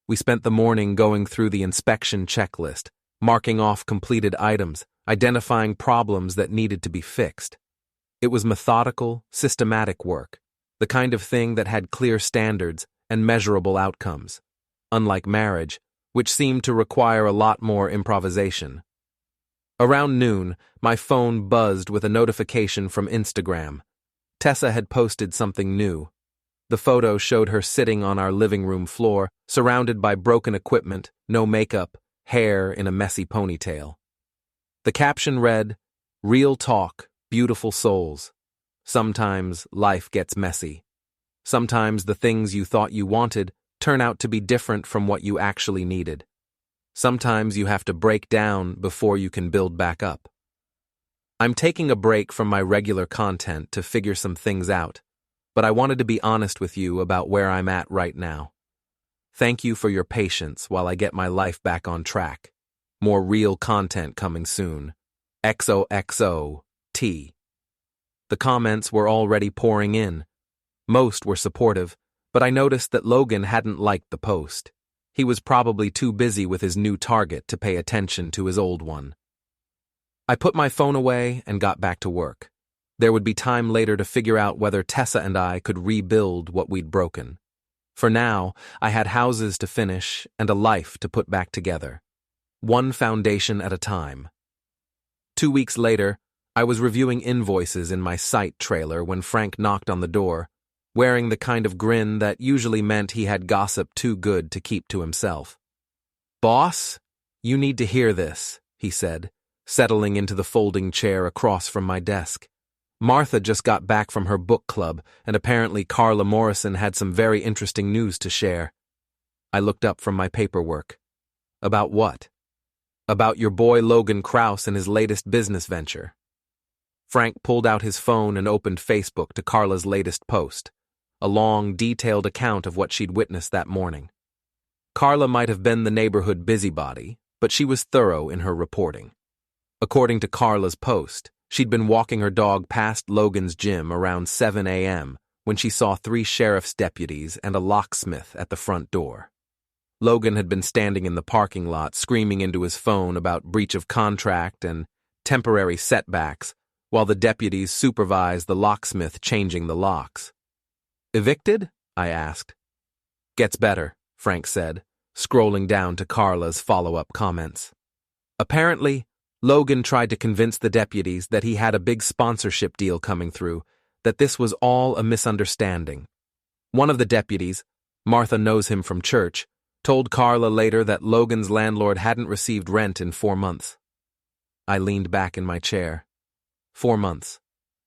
We spent the morning going through the inspection checklist, marking off completed items, identifying problems that needed to be fixed. It was methodical, systematic work, the kind of thing that had clear standards and measurable outcomes, unlike marriage, which seemed to require a lot more improvisation. Around noon, my phone buzzed with a notification from Instagram. Tessa had posted something new. The photo showed her sitting on our living room floor, surrounded by broken equipment, no makeup, hair in a messy ponytail. The caption read, "Real talk, beautiful souls. Sometimes life gets messy. Sometimes the things you thought you wanted turn out to be different from what you actually needed. Sometimes you have to break down before you can build back up. I'm taking a break from my regular content to figure some things out, but I wanted to be honest with you about where I'm at right now. Thank you for your patience while I get my life back on track. More real content coming soon. XOXO, T. The comments were already pouring in. Most were supportive, but I noticed that Logan hadn't liked the post. He was probably too busy with his new target to pay attention to his old one. I put my phone away and got back to work. There would be time later to figure out whether Tessa and I could rebuild what we'd broken. For now, I had houses to finish and a life to put back together. One foundation at a time. 2 weeks later, I was reviewing invoices in my site trailer when Frank knocked on the door, wearing the kind of grin that usually meant he had gossip too good to keep to himself. "Boss, you need to hear this," he said, settling into the folding chair across from my desk. Martha just got back from her book club, and apparently Carla Morrison had some very interesting news to share. I looked up from my paperwork. About what? About your boy Logan Krause and his latest business venture. Frank pulled out his phone and opened Facebook to Carla's latest post, a long, detailed account of what she'd witnessed that morning. Carla might have been the neighborhood busybody, but she was thorough in her reporting. According to Carla's post, she'd been walking her dog past Logan's gym around 7 a.m. when she saw 3 sheriff's deputies and a locksmith at the front door. Logan had been standing in the parking lot screaming into his phone about breach of contract and temporary setbacks, while the deputies supervised the locksmith changing the locks. "Evicted?" I asked. "Gets better," Frank said, scrolling down to Carla's follow-up comments. Apparently, Logan tried to convince the deputies that he had a big sponsorship deal coming through, that this was all a misunderstanding. One of the deputies, Martha knows him from church, told Carla later that Logan's landlord hadn't received rent in 4 months. I leaned back in my chair. 4 months.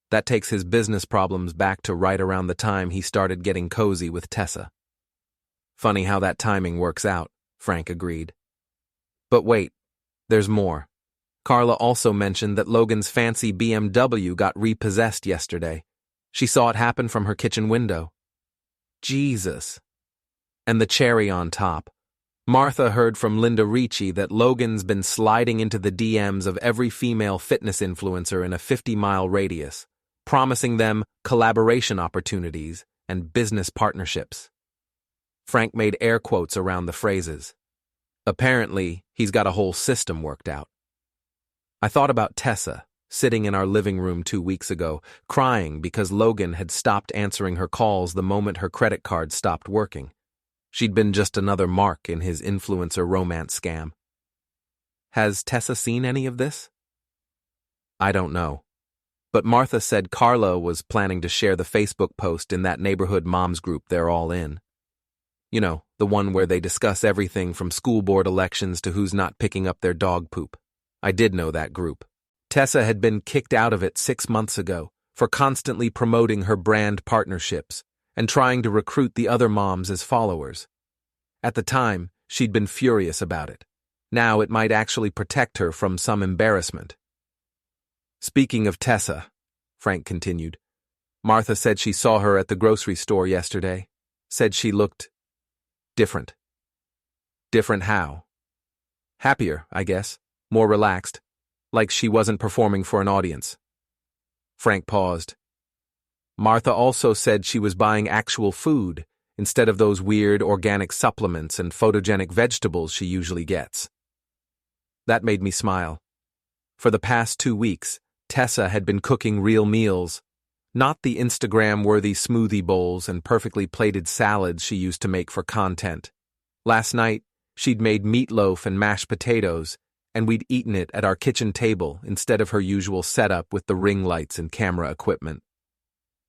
That takes his business problems back to right around the time he started getting cozy with Tessa. Funny how that timing works out, Frank agreed. But wait, there's more. Carla also mentioned that Logan's fancy BMW got repossessed yesterday. She saw it happen from her kitchen window. Jesus. And the cherry on top, Martha heard from Linda Ricci that Logan's been sliding into the DMs of every female fitness influencer in a 50-mile radius, promising them collaboration opportunities and business partnerships. Frank made air quotes around the phrases. Apparently, he's got a whole system worked out. I thought about Tessa, sitting in our living room 2 weeks ago, crying because Logan had stopped answering her calls the moment her credit card stopped working. She'd been just another mark in his influencer romance scam. Has Tessa seen any of this? I don't know. But Martha said Carla was planning to share the Facebook post in that neighborhood moms group they're all in. You know, the one where they discuss everything from school board elections to who's not picking up their dog poop. I did know that group. Tessa had been kicked out of it 6 months ago for constantly promoting her brand partnerships and trying to recruit the other moms as followers. At the time, she'd been furious about it. Now it might actually protect her from some embarrassment. Speaking of Tessa, Frank continued, Martha said she saw her at the grocery store yesterday. Said she looked different. Different how? Happier, I guess. More relaxed. Like she wasn't performing for an audience. Frank paused. Martha also said she was buying actual food instead of those weird organic supplements and photogenic vegetables she usually gets. That made me smile. For the past 2 weeks, Tessa had been cooking real meals, not the Instagram-worthy smoothie bowls and perfectly plated salads she used to make for content. Last night, she'd made meatloaf and mashed potatoes, and we'd eaten it at our kitchen table instead of her usual setup with the ring lights and camera equipment.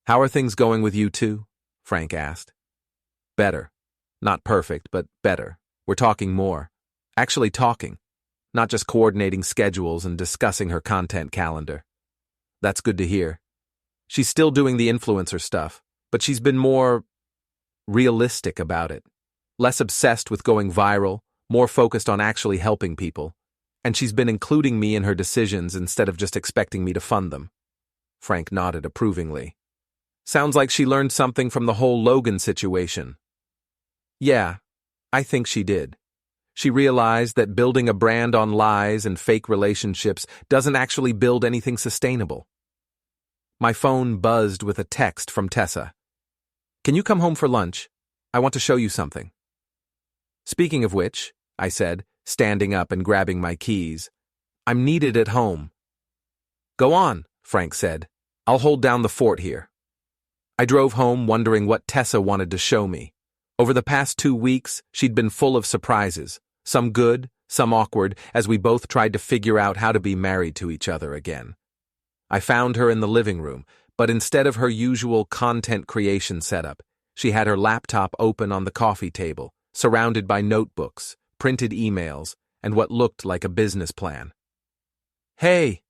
"How are things going with you two?" Frank asked. "Better. Not perfect, but better. We're talking more. Actually talking. Not just coordinating schedules and discussing her content calendar. That's good to hear. She's still doing the influencer stuff, but she's been more realistic about it. Less obsessed with going viral, more focused on actually helping people. And she's been including me in her decisions instead of just expecting me to fund them." Frank nodded approvingly. "Sounds like she learned something from the whole Logan situation." "Yeah, I think she did. She realized that building a brand on lies and fake relationships doesn't actually build anything sustainable. My phone buzzed with a text from Tessa. "Can you come home for lunch? I want to show you something." "Speaking of which," I said, standing up and grabbing my keys, "I'm needed at home." "Go on," Frank said. "I'll hold down the fort here." I drove home wondering what Tessa wanted to show me. Over the past 2 weeks, she'd been full of surprises, some good, some awkward, as we both tried to figure out how to be married to each other again. I found her in the living room, but instead of her usual content creation setup, she had her laptop open on the coffee table, surrounded by notebooks, printed emails, and what looked like a business plan. "Hey,"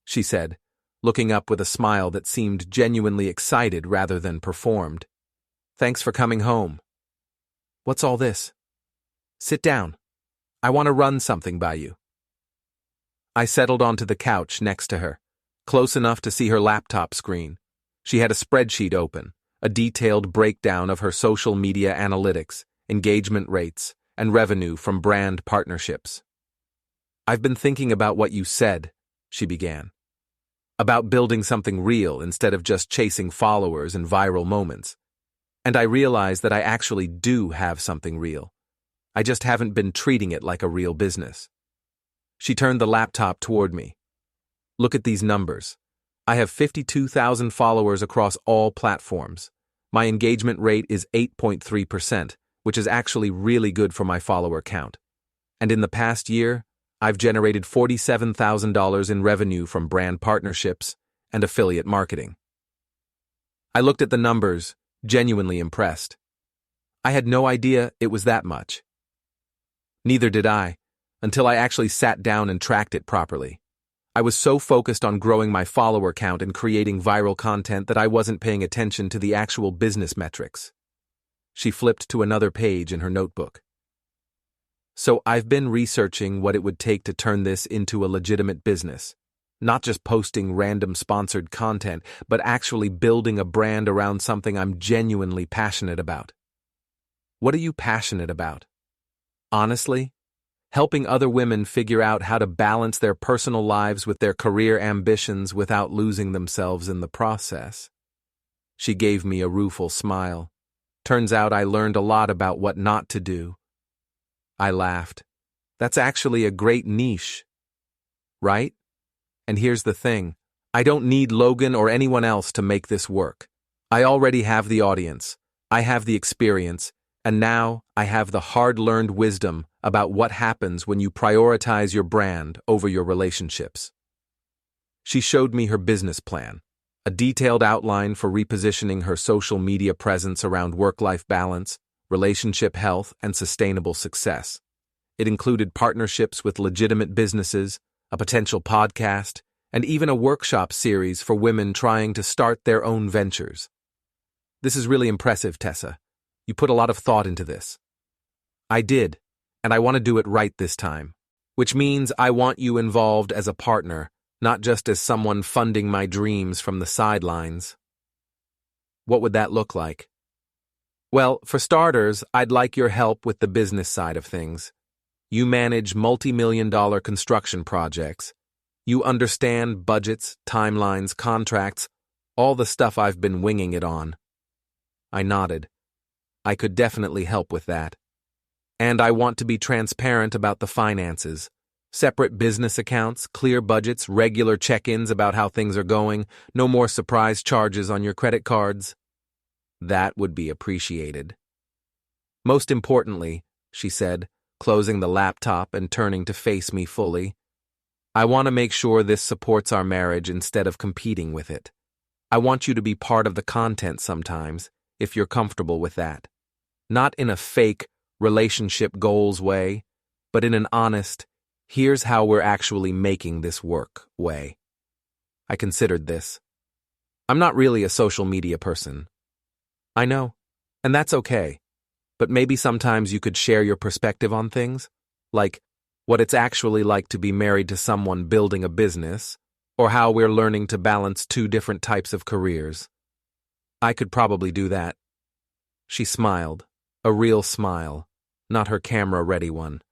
she said, looking up with a smile that seemed genuinely excited rather than performed. "Thanks for coming home." "What's all this?" "Sit down. I want to run something by you." I settled onto the couch next to her, close enough to see her laptop screen. She had a spreadsheet open, a detailed breakdown of her social media analytics, engagement rates, and revenue from brand partnerships. "I've been thinking about what you said," she began. "About building something real instead of just chasing followers and viral moments. And I realize that I actually do have something real. I just haven't been treating it like a real business." She turned the laptop toward me. "Look at these numbers. I have 52,000 followers across all platforms. My engagement rate is 8.3%, which is actually really good for my follower count. And in the past year, I've generated $47,000 in revenue from brand partnerships and affiliate marketing." I looked at the numbers, genuinely impressed. I had no idea it was that much. Neither did I, until I actually sat down and tracked it properly. I was so focused on growing my follower count and creating viral content that I wasn't paying attention to the actual business metrics. She flipped to another page in her notebook. "So I've been researching what it would take to turn this into a legitimate business. Not just posting random sponsored content, but actually building a brand around something I'm genuinely passionate about." "What are you passionate about?" "Honestly, helping other women figure out how to balance their personal lives with their career ambitions without losing themselves in the process." She gave me a rueful smile. "Turns out I learned a lot about what not to do." I laughed. "That's actually a great niche, right? And here's the thing, I don't need Logan or anyone else to make this work. I already have the audience, I have the experience, and now I have the hard-learned wisdom about what happens when you prioritize your brand over your relationships." She showed me her business plan, a detailed outline for repositioning her social media presence around work-life balance, relationship health, and sustainable success. It included partnerships with legitimate businesses, a potential podcast, and even a workshop series for women trying to start their own ventures. "This is really impressive, Tessa. You put a lot of thought into this." "I did, and I want to do it right this time. Which means I want you involved as a partner, not just as someone funding my dreams from the sidelines." "What would that look like?" "Well, for starters, I'd like your help with the business side of things. You manage multi-million-dollar construction projects. You understand budgets, timelines, contracts, all the stuff I've been winging it on." I nodded. I could definitely help with that. "And I want to be transparent about the finances. Separate business accounts, clear budgets, regular check-ins about how things are going, no more surprise charges on your credit cards." "That would be appreciated." "Most importantly," she said, closing the laptop and turning to face me fully, "I want to make sure this supports our marriage instead of competing with it. I want you to be part of the content sometimes, if you're comfortable with that. Not in a fake, relationship goals way, but in an honest, here's how we're actually making this work way." I considered this. I'm not really a social media person. I know, and that's okay. But maybe sometimes you could share your perspective on things, like what it's actually like to be married to someone building a business, or how we're learning to balance 2 different types of careers. I could probably do that. She smiled, a real smile, not her camera-ready one.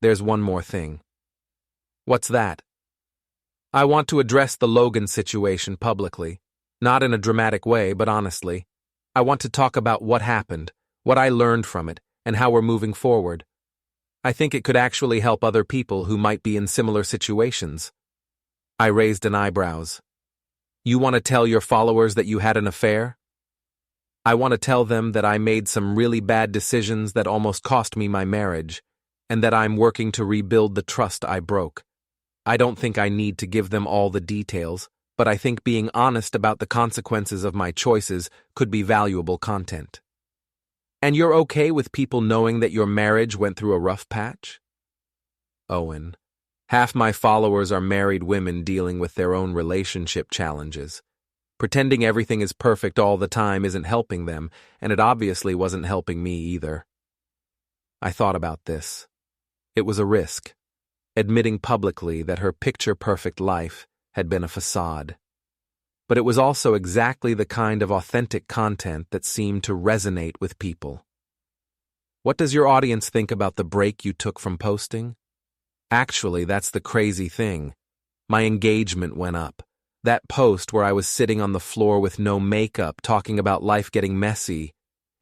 There's one more thing. What's that? I want to address the Logan situation publicly. Not in a dramatic way, but honestly. I want to talk about what happened, what I learned from it, and how we're moving forward. I think it could actually help other people who might be in similar situations. I raised an eyebrows. You want to tell your followers that you had an affair? I want to tell them that I made some really bad decisions that almost cost me my marriage, and that I'm working to rebuild the trust I broke. I don't think I need to give them all the details, but I think being honest about the consequences of my choices could be valuable content. And you're okay with people knowing that your marriage went through a rough patch? Owen, half my followers are married women dealing with their own relationship challenges. Pretending everything is perfect all the time isn't helping them, and it obviously wasn't helping me either. I thought about this. It was a risk, admitting publicly that her picture-perfect life had been a facade. But it was also exactly the kind of authentic content that seemed to resonate with people. What does your audience think about the break you took from posting? Actually, that's the crazy thing. My engagement went up. That post where I was sitting on the floor with no makeup talking about life getting messy,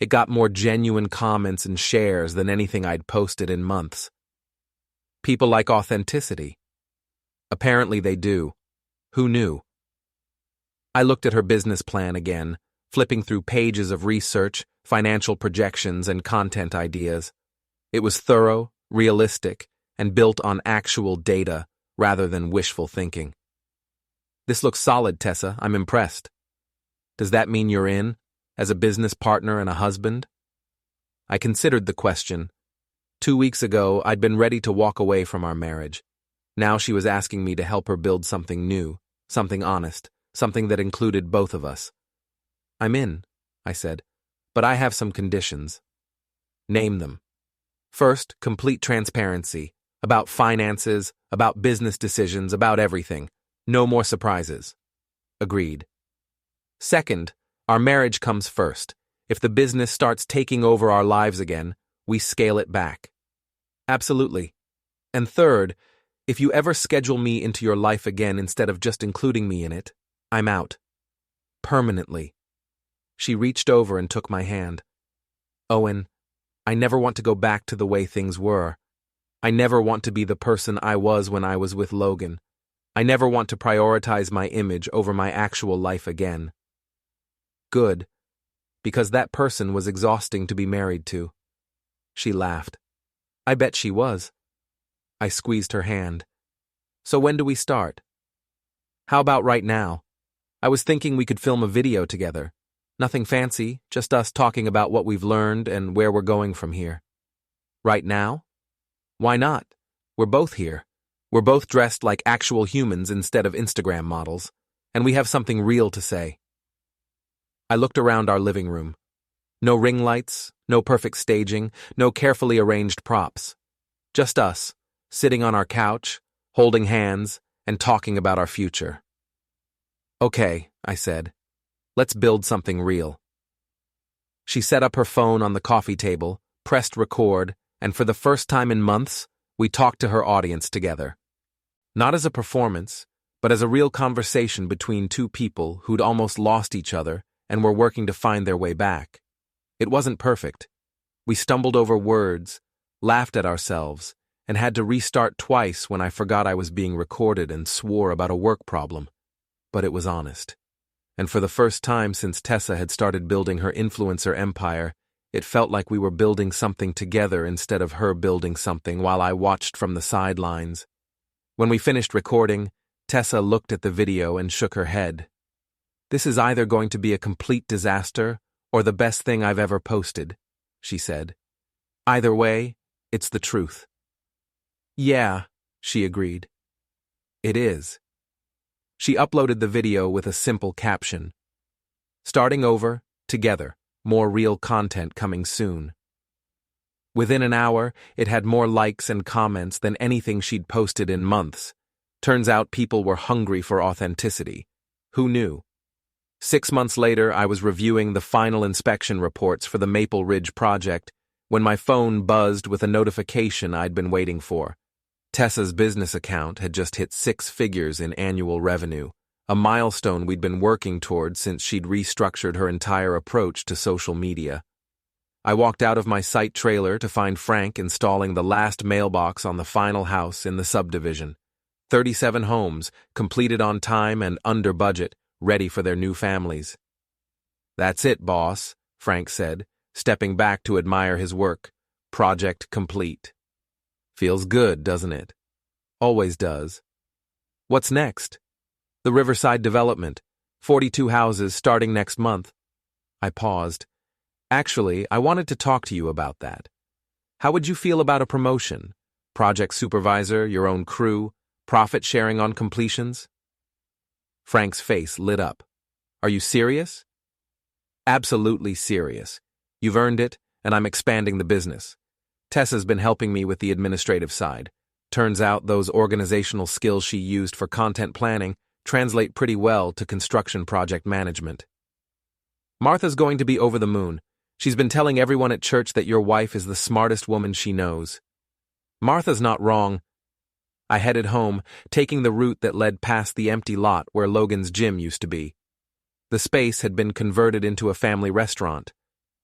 it got more genuine comments and shares than anything I'd posted in months. People like authenticity. Apparently they do. Who knew? I looked at her business plan again, flipping through pages of research, financial projections, and content ideas. It was thorough, realistic, and built on actual data rather than wishful thinking. This looks solid, Tessa. I'm impressed. Does that mean you're in, as a business partner and a husband? I considered the question. 2 weeks ago, I'd been ready to walk away from our marriage. Now she was asking me to help her build something new, something honest, something that included both of us. I'm in, I said, but I have some conditions. Name them. First, complete transparency, about finances, about business decisions, about everything. No more surprises. Agreed. Second, our marriage comes first. If the business starts taking over our lives again, we scale it back. Absolutely. And third, if you ever schedule me into your life again instead of just including me in it, I'm out. Permanently. She reached over and took my hand. Owen, I never want to go back to the way things were. I never want to be the person I was when I was with Logan. I never want to prioritize my image over my actual life again. Good, because that person was exhausting to be married to. She laughed. I bet she was. I squeezed her hand. So when do we start? How about right now? I was thinking we could film a video together. Nothing fancy, just us talking about what we've learned and where we're going from here. Right now? Why not? We're both here. We're both dressed like actual humans instead of Instagram models, and we have something real to say. I looked around our living room. No ring lights, no perfect staging, no carefully arranged props. Just us, sitting on our couch, holding hands, and talking about our future. Okay, I said. Let's build something real. She set up her phone on the coffee table, pressed record, and for the first time in months, we talked to her audience together. Not as a performance, but as a real conversation between two people who'd almost lost each other and were working to find their way back. It wasn't perfect. We stumbled over words, laughed at ourselves, and had to restart twice when I forgot I was being recorded and swore about a work problem. But it was honest. And for the first time since Tessa had started building her influencer empire, it felt like we were building something together instead of her building something while I watched from the sidelines. When we finished recording, Tessa looked at the video and shook her head. This is either going to be a complete disaster or the best thing I've ever posted, she said. Either way, it's the truth. Yeah, she agreed. It is. She uploaded the video with a simple caption. Starting over, together, more real content coming soon. Within an hour, it had more likes and comments than anything she'd posted in months. Turns out people were hungry for authenticity. Who knew? 6 months later, I was reviewing the final inspection reports for the Maple Ridge project when my phone buzzed with a notification I'd been waiting for. Tessa's business account had just hit 6 figures in annual revenue, a milestone we'd been working toward since she'd restructured her entire approach to social media. I walked out of my site trailer to find Frank installing the last mailbox on the final house in the subdivision. 37 homes, completed on time and under budget, ready for their new families. "That's it, boss," Frank said, stepping back to admire his work. "Project complete." Feels good, doesn't it? Always does. What's next? The Riverside development. 42 houses starting next month. I paused. Actually, I wanted to talk to you about that. How would you feel about a promotion? Project supervisor, your own crew, profit sharing on completions? Frank's face lit up. Are you serious? Absolutely serious. You've earned it, and I'm expanding the business. Tessa's been helping me with the administrative side. Turns out those organizational skills she used for content planning translate pretty well to construction project management. Martha's going to be over the moon. She's been telling everyone at church that your wife is the smartest woman she knows. Martha's not wrong. I headed home, taking the route that led past the empty lot where Logan's gym used to be. The space had been converted into a family restaurant,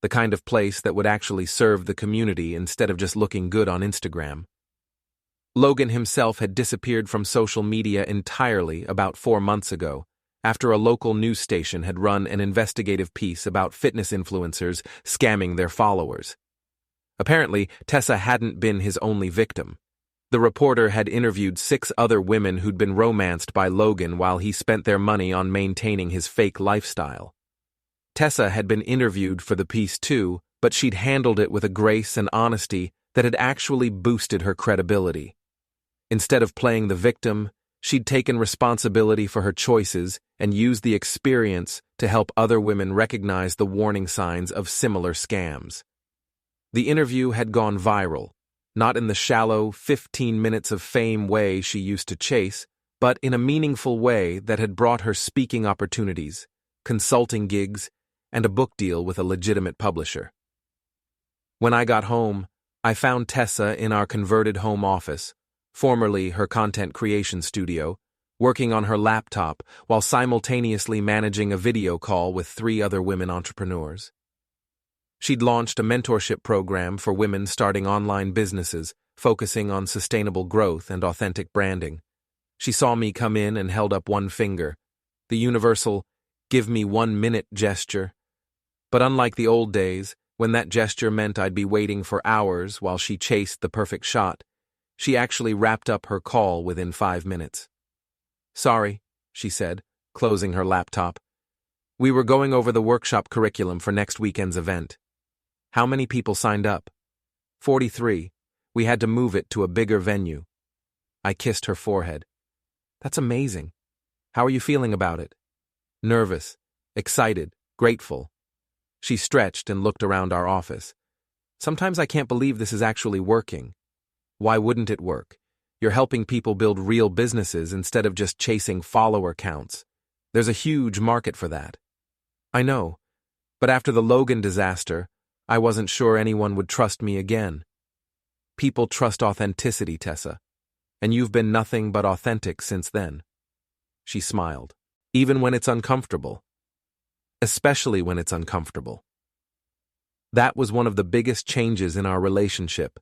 the kind of place that would actually serve the community instead of just looking good on Instagram. Logan himself had disappeared from social media entirely about 4 months ago, after a local news station had run an investigative piece about fitness influencers scamming their followers. Apparently, Tessa hadn't been his only victim. The reporter had interviewed 6 other women who'd been romanced by Logan while he spent their money on maintaining his fake lifestyle. Tessa had been interviewed for the piece too, but she'd handled it with a grace and honesty that had actually boosted her credibility. Instead of playing the victim, she'd taken responsibility for her choices and used the experience to help other women recognize the warning signs of similar scams. The interview had gone viral, not in the shallow 15 minutes of fame way she used to chase, but in a meaningful way that had brought her speaking opportunities, consulting gigs, and a book deal with a legitimate publisher. When I got home, I found Tessa in our converted home office, formerly her content creation studio, working on her laptop while simultaneously managing a video call with 3 other women entrepreneurs. She'd launched a mentorship program for women starting online businesses, focusing on sustainable growth and authentic branding. She saw me come in and held up one finger, the universal, "give me 1 minute" gesture. But unlike the old days, when that gesture meant I'd be waiting for hours while she chased the perfect shot, she actually wrapped up her call within 5 minutes. "Sorry," she said, closing her laptop. "We were going over the workshop curriculum for next weekend's event. How many people signed up?" 43. We had to move it to a bigger venue. I kissed her forehead. "That's amazing. How are you feeling about it?" "Nervous, excited, grateful." She stretched and looked around our office. "Sometimes I can't believe this is actually working." "Why wouldn't it work? You're helping people build real businesses instead of just chasing follower counts. There's a huge market for that." "I know, but after the Logan disaster, I wasn't sure anyone would trust me again." "People trust authenticity, Tessa, and you've been nothing but authentic since then." She smiled. "Even when it's uncomfortable. Especially when it's uncomfortable." That was one of the biggest changes in our relationship.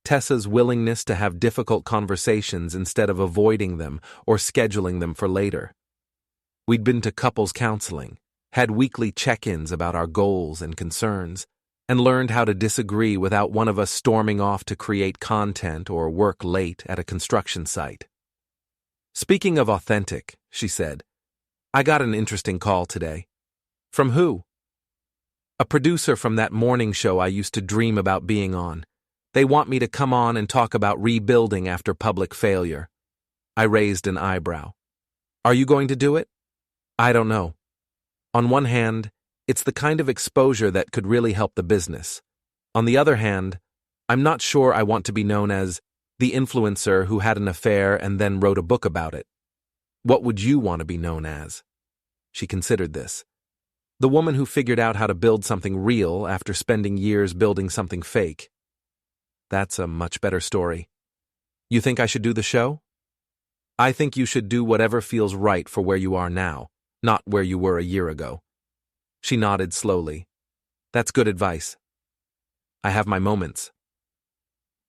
Tessa's willingness to have difficult conversations instead of avoiding them or scheduling them for later. We'd been to couples counseling, had weekly check-ins about our goals and concerns, and learned how to disagree without one of us storming off to create content or work late at a construction site. "Speaking of authentic," she said, "I got an interesting call today." "From who?" "A producer from that morning show I used to dream about being on. They want me to come on and talk about rebuilding after public failure." I raised an eyebrow. "Are you going to do it?" "I don't know. On one hand, it's the kind of exposure that could really help the business. On the other hand, I'm not sure I want to be known as the influencer who had an affair and then wrote a book about it. What would you want to be known as?" She considered this. The woman who figured out how to build something real after spending years building something fake. That's a much better story. You think I should do the show? I think you should do whatever feels right for where you are now, not where you were a year ago. She nodded slowly. That's good advice. I have my moments.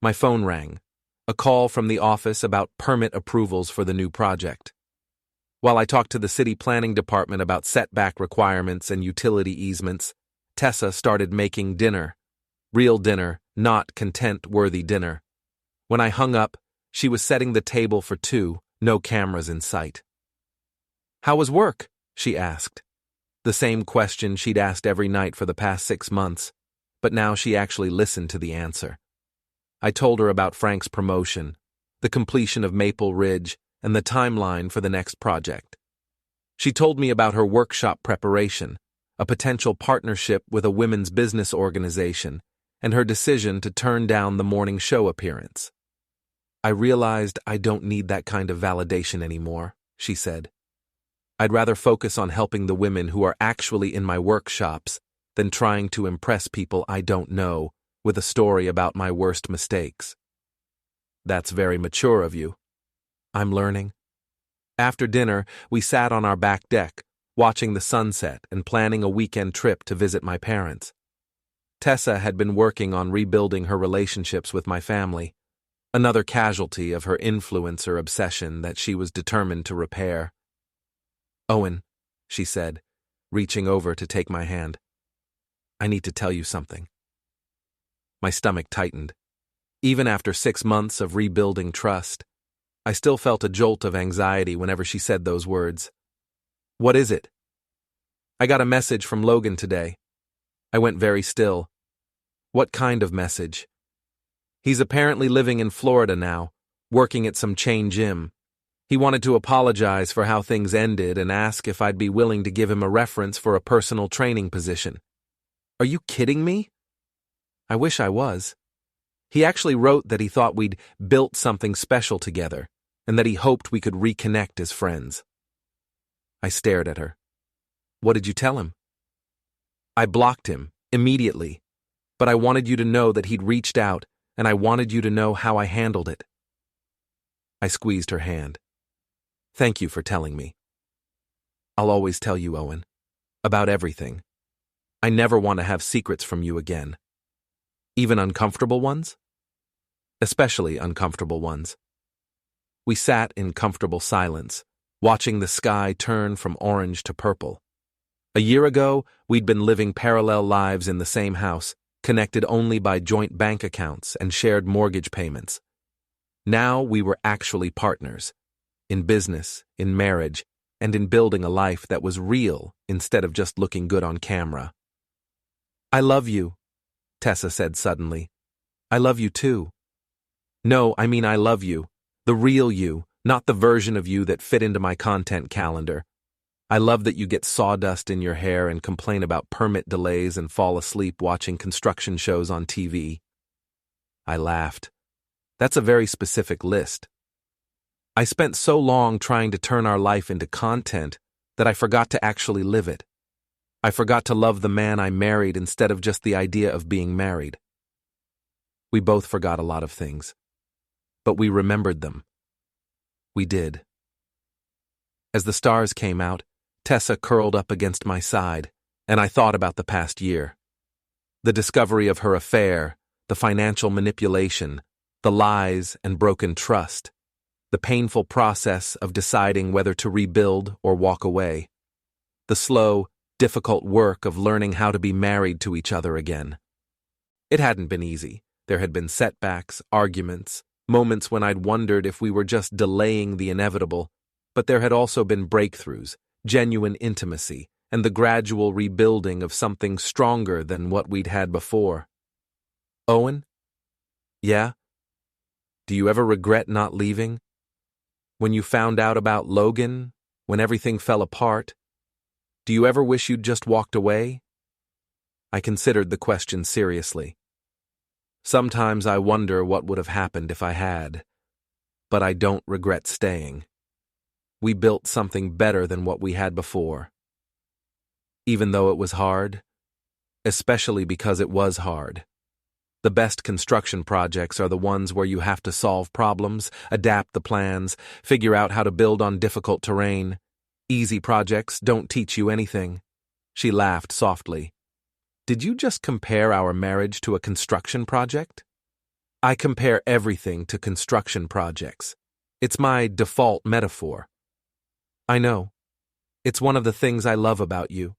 My phone rang. A call from the office about permit approvals for the new project. While I talked to the city planning department about setback requirements and utility easements, Tessa started making dinner. Real dinner, not content-worthy dinner. When I hung up, she was setting the table for two, no cameras in sight. How was work? She asked. The same question she'd asked every night for the past 6 months, but now she actually listened to the answer. I told her about Frank's promotion, the completion of Maple Ridge, and the timeline for the next project. She told me about her workshop preparation, a potential partnership with a women's business organization, and her decision to turn down the morning show appearance. I realized I don't need that kind of validation anymore, she said. I'd rather focus on helping the women who are actually in my workshops than trying to impress people I don't know with a story about my worst mistakes. That's very mature of you. I'm learning. After dinner, we sat on our back deck, watching the sunset and planning a weekend trip to visit my parents. Tessa had been working on rebuilding her relationships with my family, another casualty of her influencer obsession that she was determined to repair. Owen, she said, reaching over to take my hand. I need to tell you something. My stomach tightened. Even after 6 months of rebuilding trust, I still felt a jolt of anxiety whenever she said those words. What is it? I got a message from Logan today. I went very still. What kind of message? He's apparently living in Florida now, working at some chain gym. He wanted to apologize for how things ended and ask if I'd be willing to give him a reference for a personal training position. Are you kidding me? I wish I was. He actually wrote that he thought we'd built something special together and that he hoped we could reconnect as friends. I stared at her. What did you tell him? I blocked him, immediately, but I wanted you to know that he'd reached out and I wanted you to know how I handled it. I squeezed her hand. Thank you for telling me. I'll always tell you, Owen, about everything. I never want to have secrets from you again. Even uncomfortable ones? Especially uncomfortable ones. We sat in comfortable silence, watching the sky turn from orange to purple. A year ago, we'd been living parallel lives in the same house, connected only by joint bank accounts and shared mortgage payments. Now we were actually partners, in business, in marriage, and in building a life that was real instead of just looking good on camera. I love you, Tessa said suddenly. I love you too. No, I mean I love you, the real you, not the version of you that fit into my content calendar. I love that you get sawdust in your hair and complain about permit delays and fall asleep watching construction shows on TV. I laughed. That's a very specific list. I spent so long trying to turn our life into content that I forgot to actually live it. I forgot to love the man I married instead of just the idea of being married. We both forgot a lot of things, but we remembered them. We did. As the stars came out, Tessa curled up against my side, and I thought about the past year. The discovery of her affair, the financial manipulation, the lies and broken trust, the painful process of deciding whether to rebuild or walk away, the slow, difficult work of learning how to be married to each other again. It hadn't been easy. There had been setbacks, arguments, moments when I'd wondered if we were just delaying the inevitable, but there had also been breakthroughs, genuine intimacy, and the gradual rebuilding of something stronger than what we'd had before. Owen? Yeah? Do you ever regret not leaving? When you found out about Logan, when everything fell apart, do you ever wish you'd just walked away? I considered the question seriously. Sometimes I wonder what would have happened if I had, but I don't regret staying. We built something better than what we had before. even though it was hard, especially because it was hard. The best construction projects are the ones where you have to solve problems, adapt the plans, figure out how to build on difficult terrain. Easy projects don't teach you anything. She laughed softly. Did you just compare our marriage to a construction project? I compare everything to construction projects. It's my default metaphor. I know. It's one of the things I love about you.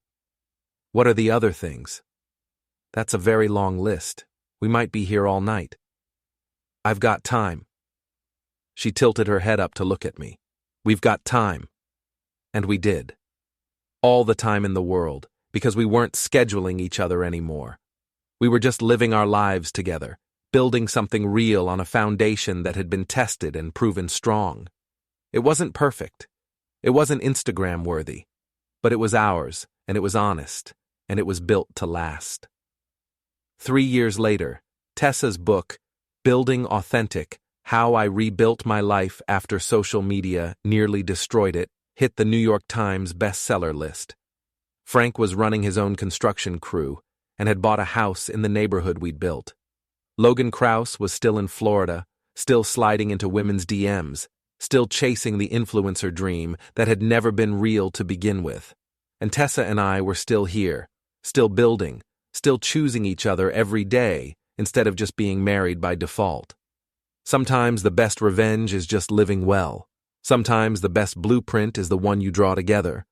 What are the other things? That's a very long list. We might be here all night. I've got time. She tilted her head up to look at me. We've got time. And we did. All the time in the world, because we weren't scheduling each other anymore. We were just living our lives together, building something real on a foundation that had been tested and proven strong. It wasn't perfect. It wasn't Instagram-worthy. But it was ours, and it was honest, and it was built to last. 3 years later, Tessa's book, Building Authentic: How I Rebuilt My Life After Social Media Nearly Destroyed It, hit the New York Times bestseller list. Frank was running his own construction crew and had bought a house in the neighborhood we'd built. Logan Krause was still in Florida, still sliding into women's DMs, still chasing the influencer dream that had never been real to begin with. And Tessa and I were still here, still building, still choosing each other every day instead of just being married by default. Sometimes the best revenge is just living well. Sometimes the best blueprint is the one you draw together.